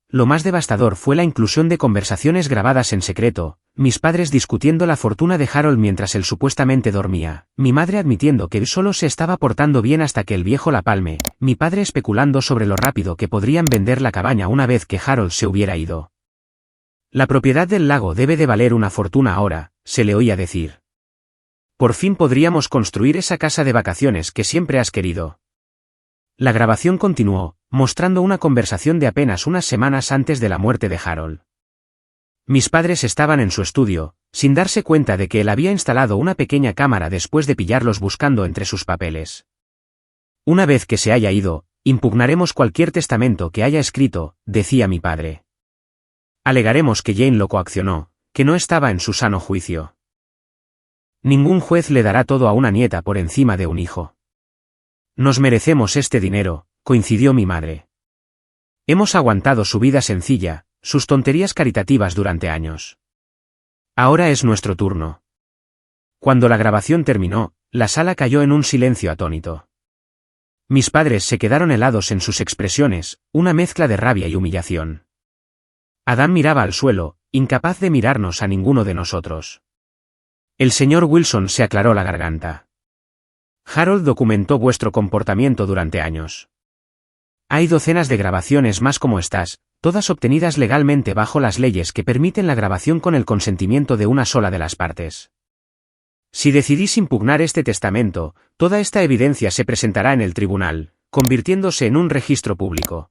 Lo más devastador fue la inclusión de conversaciones grabadas en secreto, mis padres discutiendo la fortuna de Harold mientras él supuestamente dormía, mi madre admitiendo que solo se estaba portando bien hasta que el viejo la palme, mi padre especulando sobre lo rápido que podrían vender la cabaña una vez que Harold se hubiera ido. La propiedad del lago debe de valer una fortuna ahora, se le oía decir. Por fin podríamos construir esa casa de vacaciones que siempre has querido. La grabación continuó, mostrando una conversación de apenas unas semanas antes de la muerte de Harold. Mis padres estaban en su estudio, sin darse cuenta de que él había instalado una pequeña cámara después de pillarlos buscando entre sus papeles. Una vez que se haya ido, impugnaremos cualquier testamento que haya escrito, decía mi padre. Alegaremos que Jane lo coaccionó, que no estaba en su sano juicio. Ningún juez le dará todo a una nieta por encima de un hijo. Nos merecemos este dinero, coincidió mi madre. Hemos aguantado su vida sencilla, sus tonterías caritativas durante años. Ahora es nuestro turno. Cuando la grabación terminó, la sala cayó en un silencio atónito. Mis padres se quedaron helados en sus expresiones, una mezcla de rabia y humillación. Adán miraba al suelo, incapaz de mirarnos a ninguno de nosotros. El señor Wilson se aclaró la garganta. Harold documentó vuestro comportamiento durante años. Hay docenas de grabaciones más como estas, todas obtenidas legalmente bajo las leyes que permiten la grabación con el consentimiento de una sola de las partes. Si decidís impugnar este testamento, toda esta evidencia se presentará en el tribunal, convirtiéndose en un registro público.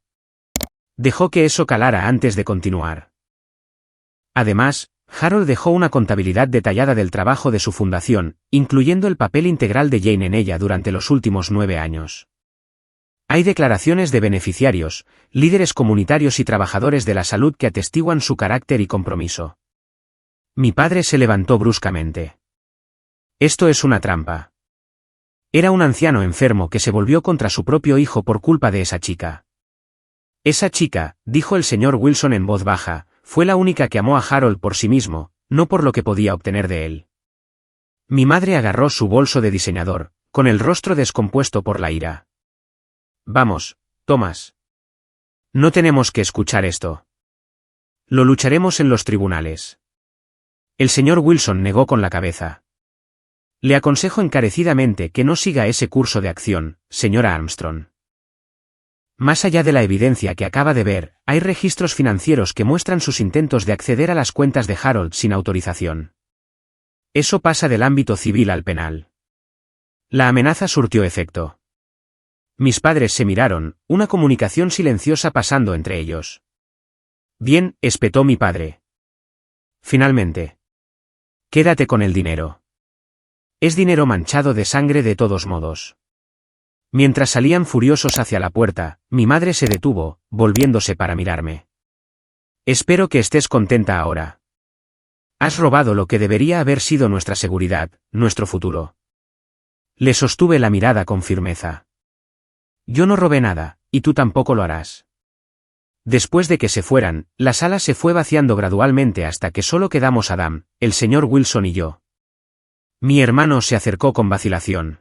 Dejó que eso calara antes de continuar. Además, Harold dejó una contabilidad detallada del trabajo de su fundación, incluyendo el papel integral de Jane en ella durante los últimos 9 años. Hay declaraciones de beneficiarios, líderes comunitarios y trabajadores de la salud que atestiguan su carácter y compromiso. Mi padre se levantó bruscamente. Esto es una trampa. Era un anciano enfermo que se volvió contra su propio hijo por culpa de esa chica. Esa chica, dijo el señor Wilson en voz baja, fue la única que amó a Harold por sí mismo, no por lo que podía obtener de él. Mi madre agarró su bolso de diseñador, con el rostro descompuesto por la ira. Vamos, Thomas. No tenemos que escuchar esto. Lo lucharemos en los tribunales. El señor Wilson negó con la cabeza. Le aconsejo encarecidamente que no siga ese curso de acción, señora Armstrong. Más allá de la evidencia que acaba de ver, hay registros financieros que muestran sus intentos de acceder a las cuentas de Harold sin autorización. Eso pasa del ámbito civil al penal. La amenaza surtió efecto. Mis padres se miraron, una comunicación silenciosa pasando entre ellos. Bien, espetó mi padre. Finalmente. Quédate con el dinero. Es dinero manchado de sangre de todos modos. Mientras salían furiosos hacia la puerta, mi madre se detuvo, volviéndose para mirarme. Espero que estés contenta ahora. Has robado lo que debería haber sido nuestra seguridad, nuestro futuro. Le sostuve la mirada con firmeza. Yo no robé nada, y tú tampoco lo harás. Después de que se fueran, la sala se fue vaciando gradualmente hasta que solo quedamos Adam, el señor Wilson y yo. Mi hermano se acercó con vacilación.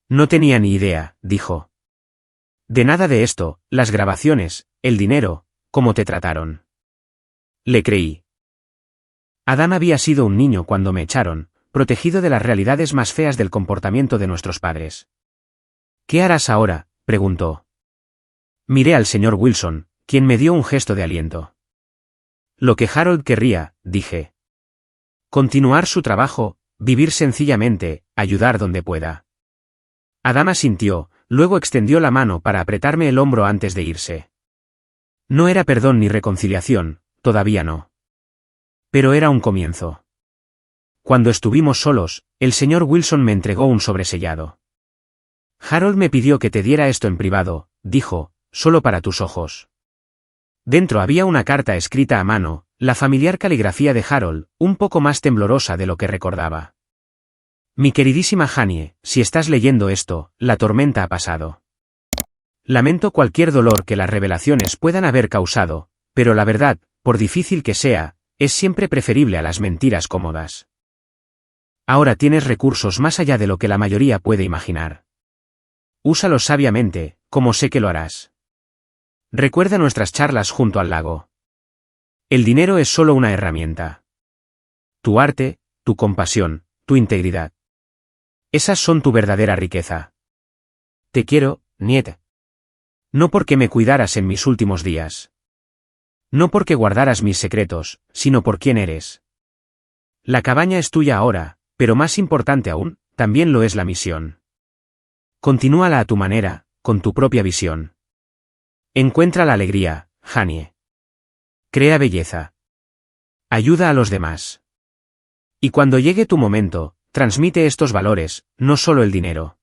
No tenía ni idea, dijo. De nada de esto, las grabaciones, el dinero, cómo te trataron. Le creí. Adam había sido un niño cuando me echaron, protegido de las realidades más feas del comportamiento de nuestros padres. ¿Qué harás ahora?, preguntó. Miré al señor Wilson, quien me dio un gesto de aliento. Lo que Harold querría, dije. Continuar su trabajo, vivir sencillamente, ayudar donde pueda. Adam asintió, luego extendió la mano para apretarme el hombro antes de irse. No era perdón ni reconciliación, todavía no. Pero era un comienzo. Cuando estuvimos solos, el señor Wilson me entregó un sobresellado. Harold me pidió que te diera esto en privado, dijo, solo para tus ojos. Dentro había una carta escrita a mano, la familiar caligrafía de Harold, un poco más temblorosa de lo que recordaba. Mi queridísima Janie, si estás leyendo esto, la tormenta ha pasado. Lamento cualquier dolor que las revelaciones puedan haber causado, pero la verdad, por difícil que sea, es siempre preferible a las mentiras cómodas. Ahora tienes recursos más allá de lo que la mayoría puede imaginar. Úsalos sabiamente, como sé que lo harás. Recuerda nuestras charlas junto al lago. El dinero es solo una herramienta. Tu arte, tu compasión, tu integridad. Esas son tu verdadera riqueza. Te quiero, nieta. No porque me cuidaras en mis últimos días. No porque guardaras mis secretos, sino por quién eres. La cabaña es tuya ahora, pero más importante aún, también lo es la misión. Continúala a tu manera, con tu propia visión. Encuentra la alegría, Janie. Crea belleza. Ayuda a los demás. Y cuando llegue tu momento, transmite estos valores, no solo el dinero.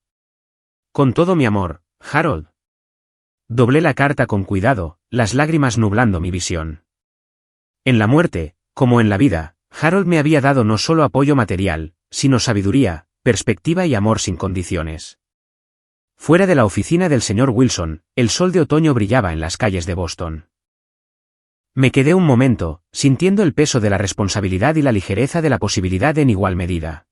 Con todo mi amor, Harold. Doblé la carta con cuidado, las lágrimas nublando mi visión. En la muerte, como en la vida, Harold me había dado no solo apoyo material, sino sabiduría, perspectiva y amor sin condiciones. Fuera de la oficina del señor Wilson, el sol de otoño brillaba en las calles de Boston. Me quedé un momento, sintiendo el peso de la responsabilidad y la ligereza de la posibilidad en igual medida.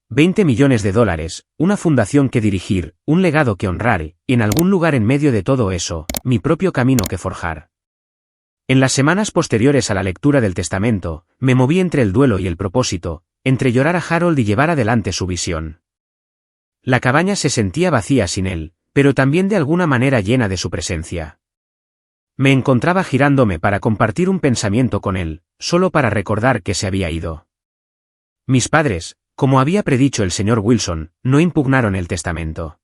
20 millones de dólares, una fundación que dirigir, un legado que honrar, y en algún lugar en medio de todo eso, mi propio camino que forjar. En las semanas posteriores a la lectura del testamento, me moví entre el duelo y el propósito, entre llorar a Harold y llevar adelante su visión. La cabaña se sentía vacía sin él, pero también de alguna manera llena de su presencia. Me encontraba girándome para compartir un pensamiento con él, solo para recordar que se había ido. Mis padres, como había predicho el señor Wilson, no impugnaron el testamento.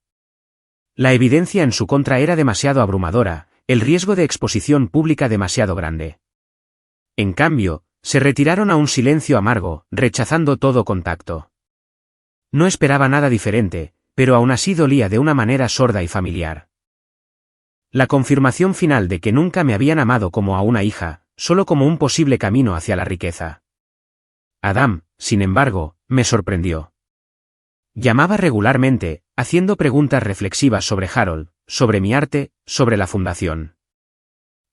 La evidencia en su contra era demasiado abrumadora, el riesgo de exposición pública demasiado grande. En cambio, se retiraron a un silencio amargo, rechazando todo contacto. No esperaba nada diferente, pero aún así dolía de una manera sorda y familiar. La confirmación final de que nunca me habían amado como a una hija, solo como un posible camino hacia la riqueza. Adam, sin embargo, me sorprendió. Llamaba regularmente, haciendo preguntas reflexivas sobre Harold, sobre mi arte, sobre la fundación.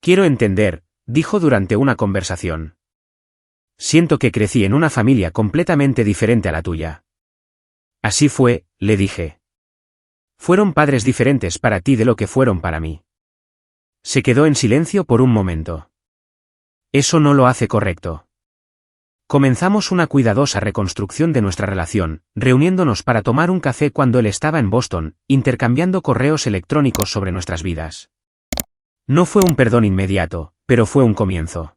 Quiero entender, dijo durante una conversación. Siento que crecí en una familia completamente diferente a la tuya. Así fue, le dije. Fueron padres diferentes para ti de lo que fueron para mí. Se quedó en silencio por un momento. Eso no lo hace correcto. Comenzamos una cuidadosa reconstrucción de nuestra relación, reuniéndonos para tomar un café cuando él estaba en Boston, intercambiando correos electrónicos sobre nuestras vidas. No fue un perdón inmediato, pero fue un comienzo.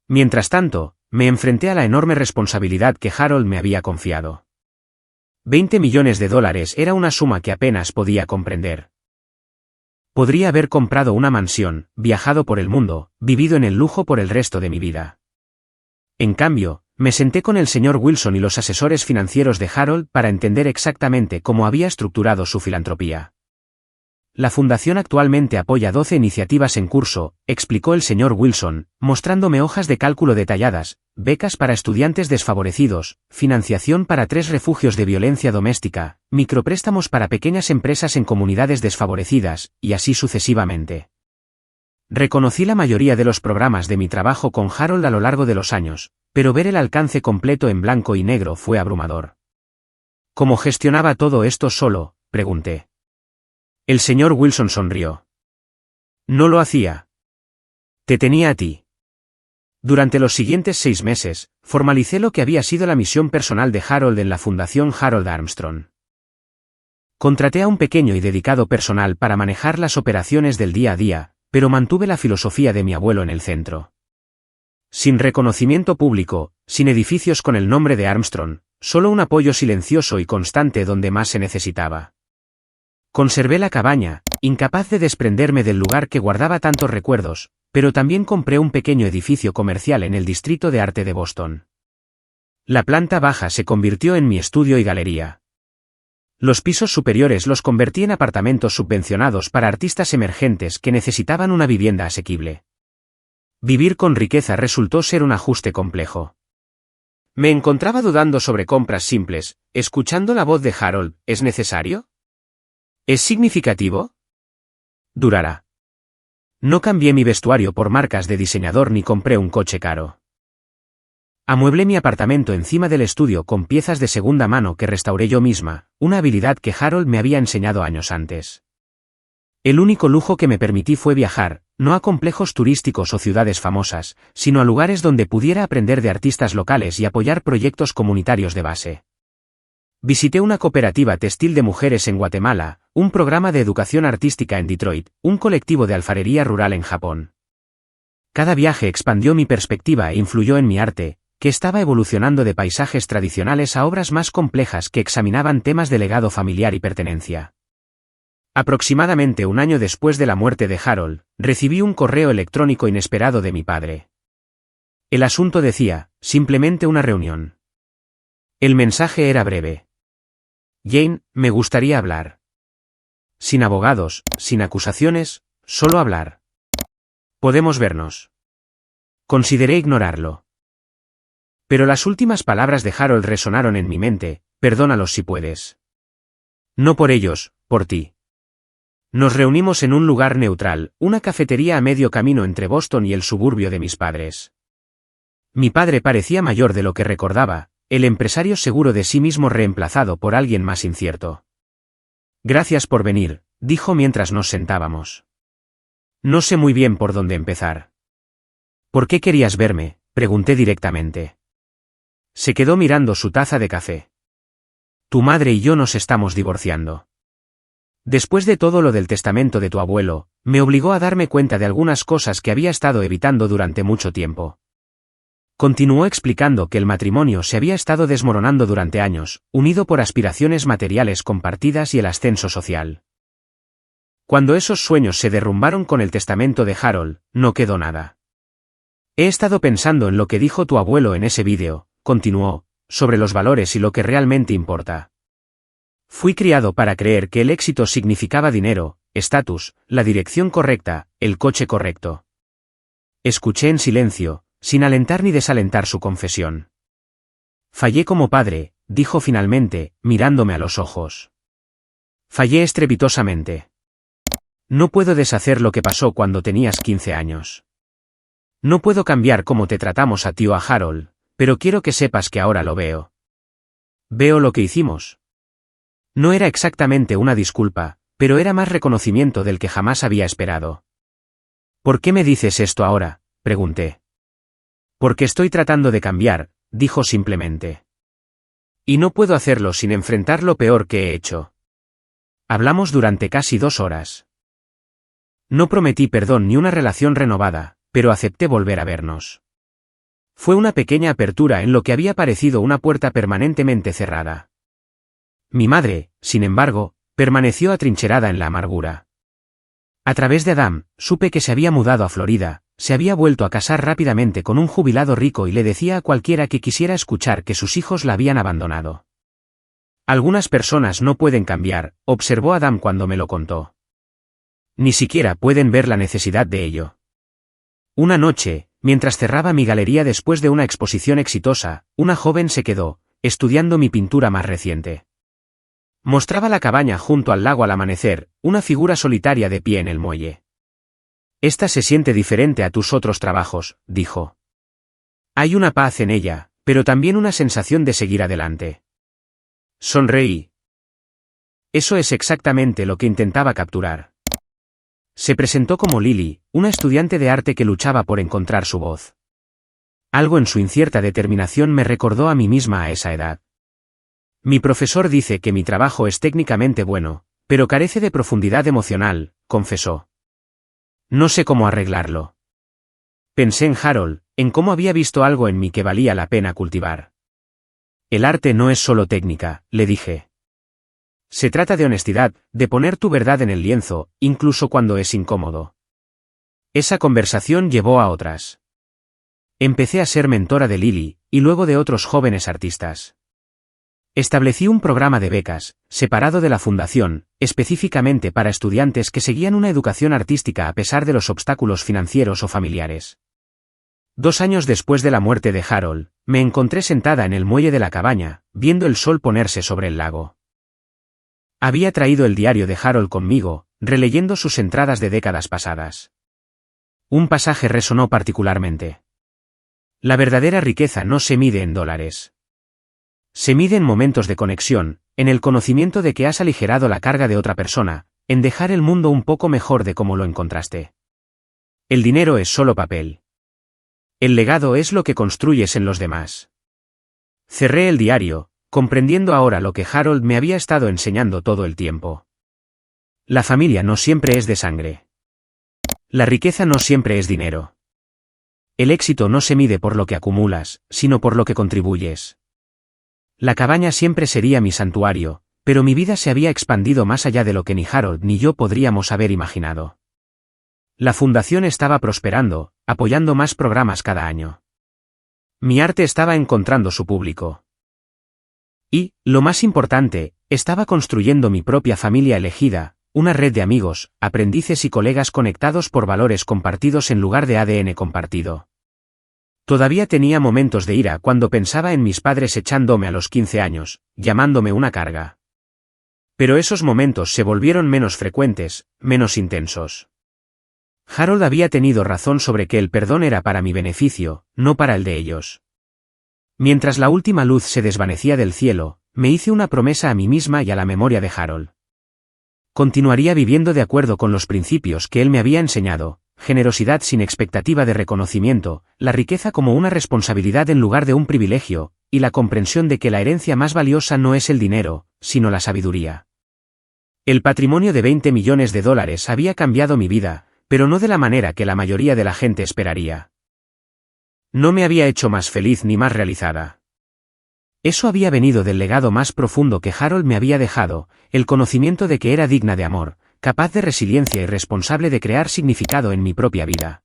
Mientras tanto, me enfrenté a la enorme responsabilidad que Harold me había confiado. $20 millones era una suma que apenas podía comprender. Podría haber comprado una mansión, viajado por el mundo, vivido en el lujo por el resto de mi vida. En cambio, me senté con el señor Wilson y los asesores financieros de Harold para entender exactamente cómo había estructurado su filantropía. La fundación actualmente apoya 12 iniciativas en curso, explicó el señor Wilson, mostrándome hojas de cálculo detalladas, becas para estudiantes desfavorecidos, financiación para 3 refugios de violencia doméstica, micropréstamos para pequeñas empresas en comunidades desfavorecidas, y así sucesivamente. Reconocí la mayoría de los programas de mi trabajo con Harold a lo largo de los años, pero ver el alcance completo en blanco y negro fue abrumador. ¿Cómo gestionaba todo esto solo?, pregunté. El señor Wilson sonrió. No lo hacía. Te tenía a ti. Durante los siguientes 6 meses, formalicé lo que había sido la misión personal de Harold en la Fundación Harold Armstrong. Contraté a un pequeño y dedicado personal para manejar las operaciones del día a día, pero mantuve la filosofía de mi abuelo en el centro. Sin reconocimiento público, sin edificios con el nombre de Armstrong, solo un apoyo silencioso y constante donde más se necesitaba. Conservé la cabaña, incapaz de desprenderme del lugar que guardaba tantos recuerdos, pero también compré un pequeño edificio comercial en el Distrito de Arte de Boston. La planta baja se convirtió en mi estudio y galería. Los pisos superiores los convertí en apartamentos subvencionados para artistas emergentes que necesitaban una vivienda asequible. Vivir con riqueza resultó ser un ajuste complejo. Me encontraba dudando sobre compras simples, escuchando la voz de Harold, ¿es necesario? ¿Es significativo? Durará. No cambié mi vestuario por marcas de diseñador ni compré un coche caro. Amueblé mi apartamento encima del estudio con piezas de segunda mano que restauré yo misma, una habilidad que Harold me había enseñado años antes. El único lujo que me permití fue viajar, no a complejos turísticos o ciudades famosas, sino a lugares donde pudiera aprender de artistas locales y apoyar proyectos comunitarios de base. Visité una cooperativa textil de mujeres en Guatemala, un programa de educación artística en Detroit, un colectivo de alfarería rural en Japón. Cada viaje expandió mi perspectiva e influyó en mi arte, que estaba evolucionando de paisajes tradicionales a obras más complejas que examinaban temas de legado familiar y pertenencia. Aproximadamente un año después de la muerte de Harold, recibí un correo electrónico inesperado de mi padre. El asunto decía, simplemente una reunión. El mensaje era breve. Jane, me gustaría hablar. Sin abogados, sin acusaciones, solo hablar. Podemos vernos. Consideré ignorarlo. Pero las últimas palabras de Harold resonaron en mi mente, perdónalos si puedes. No por ellos, por ti. Nos reunimos en un lugar neutral, una cafetería a medio camino entre Boston y el suburbio de mis padres. Mi padre parecía mayor de lo que recordaba, el empresario seguro de sí mismo reemplazado por alguien más incierto. Gracias por venir, dijo mientras nos sentábamos. No sé muy bien por dónde empezar. ¿Por qué querías verme?, pregunté directamente. Se quedó mirando su taza de café. Tu madre y yo nos estamos divorciando. Después de todo lo del testamento de tu abuelo, me obligó a darme cuenta de algunas cosas que había estado evitando durante mucho tiempo. Continuó explicando que el matrimonio se había estado desmoronando durante años, unido por aspiraciones materiales compartidas y el ascenso social. Cuando esos sueños se derrumbaron con el testamento de Harold, no quedó nada. He estado pensando en lo que dijo tu abuelo en ese vídeo, continuó, sobre los valores y lo que realmente importa. Fui criado para creer que el éxito significaba dinero, estatus, la dirección correcta, el coche correcto. Escuché en silencio, sin alentar ni desalentar su confesión. Fallé como padre, dijo finalmente, mirándome a los ojos. Fallé estrepitosamente. No puedo deshacer lo que pasó cuando tenías 15 años. No puedo cambiar cómo te tratamos a ti o a Harold, pero quiero que sepas que ahora lo veo. Veo lo que hicimos. No era exactamente una disculpa, pero era más reconocimiento del que jamás había esperado. ¿Por qué me dices esto ahora?, pregunté. Porque estoy tratando de cambiar, dijo simplemente. Y no puedo hacerlo sin enfrentar lo peor que he hecho. Hablamos durante casi 2 horas. No prometí perdón ni una relación renovada, pero acepté volver a vernos. Fue una pequeña apertura en lo que había parecido una puerta permanentemente cerrada. Mi madre, sin embargo, permaneció atrincherada en la amargura. A través de Adam, supe que se había mudado a Florida, se había vuelto a casar rápidamente con un jubilado rico y le decía a cualquiera que quisiera escuchar que sus hijos la habían abandonado. Algunas personas no pueden cambiar, observó Adam cuando me lo contó. Ni siquiera pueden ver la necesidad de ello. Una noche, mientras cerraba mi galería después de una exposición exitosa, una joven se quedó, estudiando mi pintura más reciente. Mostraba la cabaña junto al lago al amanecer, una figura solitaria de pie en el muelle. Esta se siente diferente a tus otros trabajos, dijo. Hay una paz en ella, pero también una sensación de seguir adelante. Sonreí. Eso es exactamente lo que intentaba capturar. Se presentó como Lily, una estudiante de arte que luchaba por encontrar su voz. Algo en su incierta determinación me recordó a mí misma a esa edad. Mi profesor dice que mi trabajo es técnicamente bueno, pero carece de profundidad emocional, confesó. No sé cómo arreglarlo. Pensé en Harold, en cómo había visto algo en mí que valía la pena cultivar. El arte no es solo técnica, le dije. Se trata de honestidad, de poner tu verdad en el lienzo, incluso cuando es incómodo. Esa conversación llevó a otras. Empecé a ser mentora de Lily, y luego de otros jóvenes artistas. Establecí un programa de becas, separado de la fundación, específicamente para estudiantes que seguían una educación artística a pesar de los obstáculos financieros o familiares. 2 años después de la muerte de Harold, me encontré sentada en el muelle de la cabaña, viendo el sol ponerse sobre el lago. Había traído el diario de Harold conmigo, releyendo sus entradas de décadas pasadas. Un pasaje resonó particularmente. La verdadera riqueza no se mide en dólares. Se mide en momentos de conexión, en el conocimiento de que has aligerado la carga de otra persona, en dejar el mundo un poco mejor de como lo encontraste. El dinero es solo papel. El legado es lo que construyes en los demás. Cerré el diario, comprendiendo ahora lo que Harold me había estado enseñando todo el tiempo. La familia no siempre es de sangre. La riqueza no siempre es dinero. El éxito no se mide por lo que acumulas, sino por lo que contribuyes. La cabaña siempre sería mi santuario, pero mi vida se había expandido más allá de lo que ni Harold ni yo podríamos haber imaginado. La fundación estaba prosperando, apoyando más programas cada año. Mi arte estaba encontrando su público. Y, lo más importante, estaba construyendo mi propia familia elegida, una red de amigos, aprendices y colegas conectados por valores compartidos en lugar de ADN compartido. Todavía tenía momentos de ira cuando pensaba en mis padres echándome a los 15 años, llamándome una carga. Pero esos momentos se volvieron menos frecuentes, menos intensos. Harold había tenido razón sobre que el perdón era para mi beneficio, no para el de ellos. Mientras la última luz se desvanecía del cielo, me hice una promesa a mí misma y a la memoria de Harold. Continuaría viviendo de acuerdo con los principios que él me había enseñado, generosidad sin expectativa de reconocimiento, la riqueza como una responsabilidad en lugar de un privilegio, y la comprensión de que la herencia más valiosa no es el dinero, sino la sabiduría. El patrimonio de 20 millones de dólares había cambiado mi vida, pero no de la manera que la mayoría de la gente esperaría. No me había hecho más feliz ni más realizada. Eso había venido del legado más profundo que Harold me había dejado, el conocimiento de que era digna de amor, capaz de resiliencia y responsable de crear significado en mi propia vida.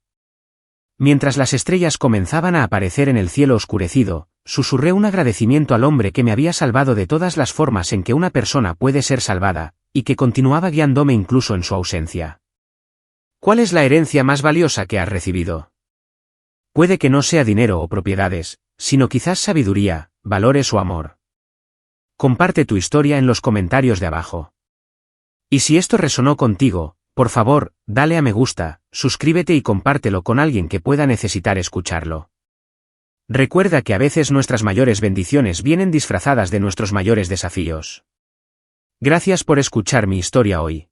Mientras las estrellas comenzaban a aparecer en el cielo oscurecido, susurré un agradecimiento al hombre que me había salvado de todas las formas en que una persona puede ser salvada, y que continuaba guiándome incluso en su ausencia. ¿Cuál es la herencia más valiosa que has recibido? Puede que no sea dinero o propiedades, sino quizás sabiduría, valores o amor. Comparte tu historia en los comentarios de abajo. Y si esto resonó contigo, por favor, dale a me gusta, suscríbete y compártelo con alguien que pueda necesitar escucharlo. Recuerda que a veces nuestras mayores bendiciones vienen disfrazadas de nuestros mayores desafíos. Gracias por escuchar mi historia hoy.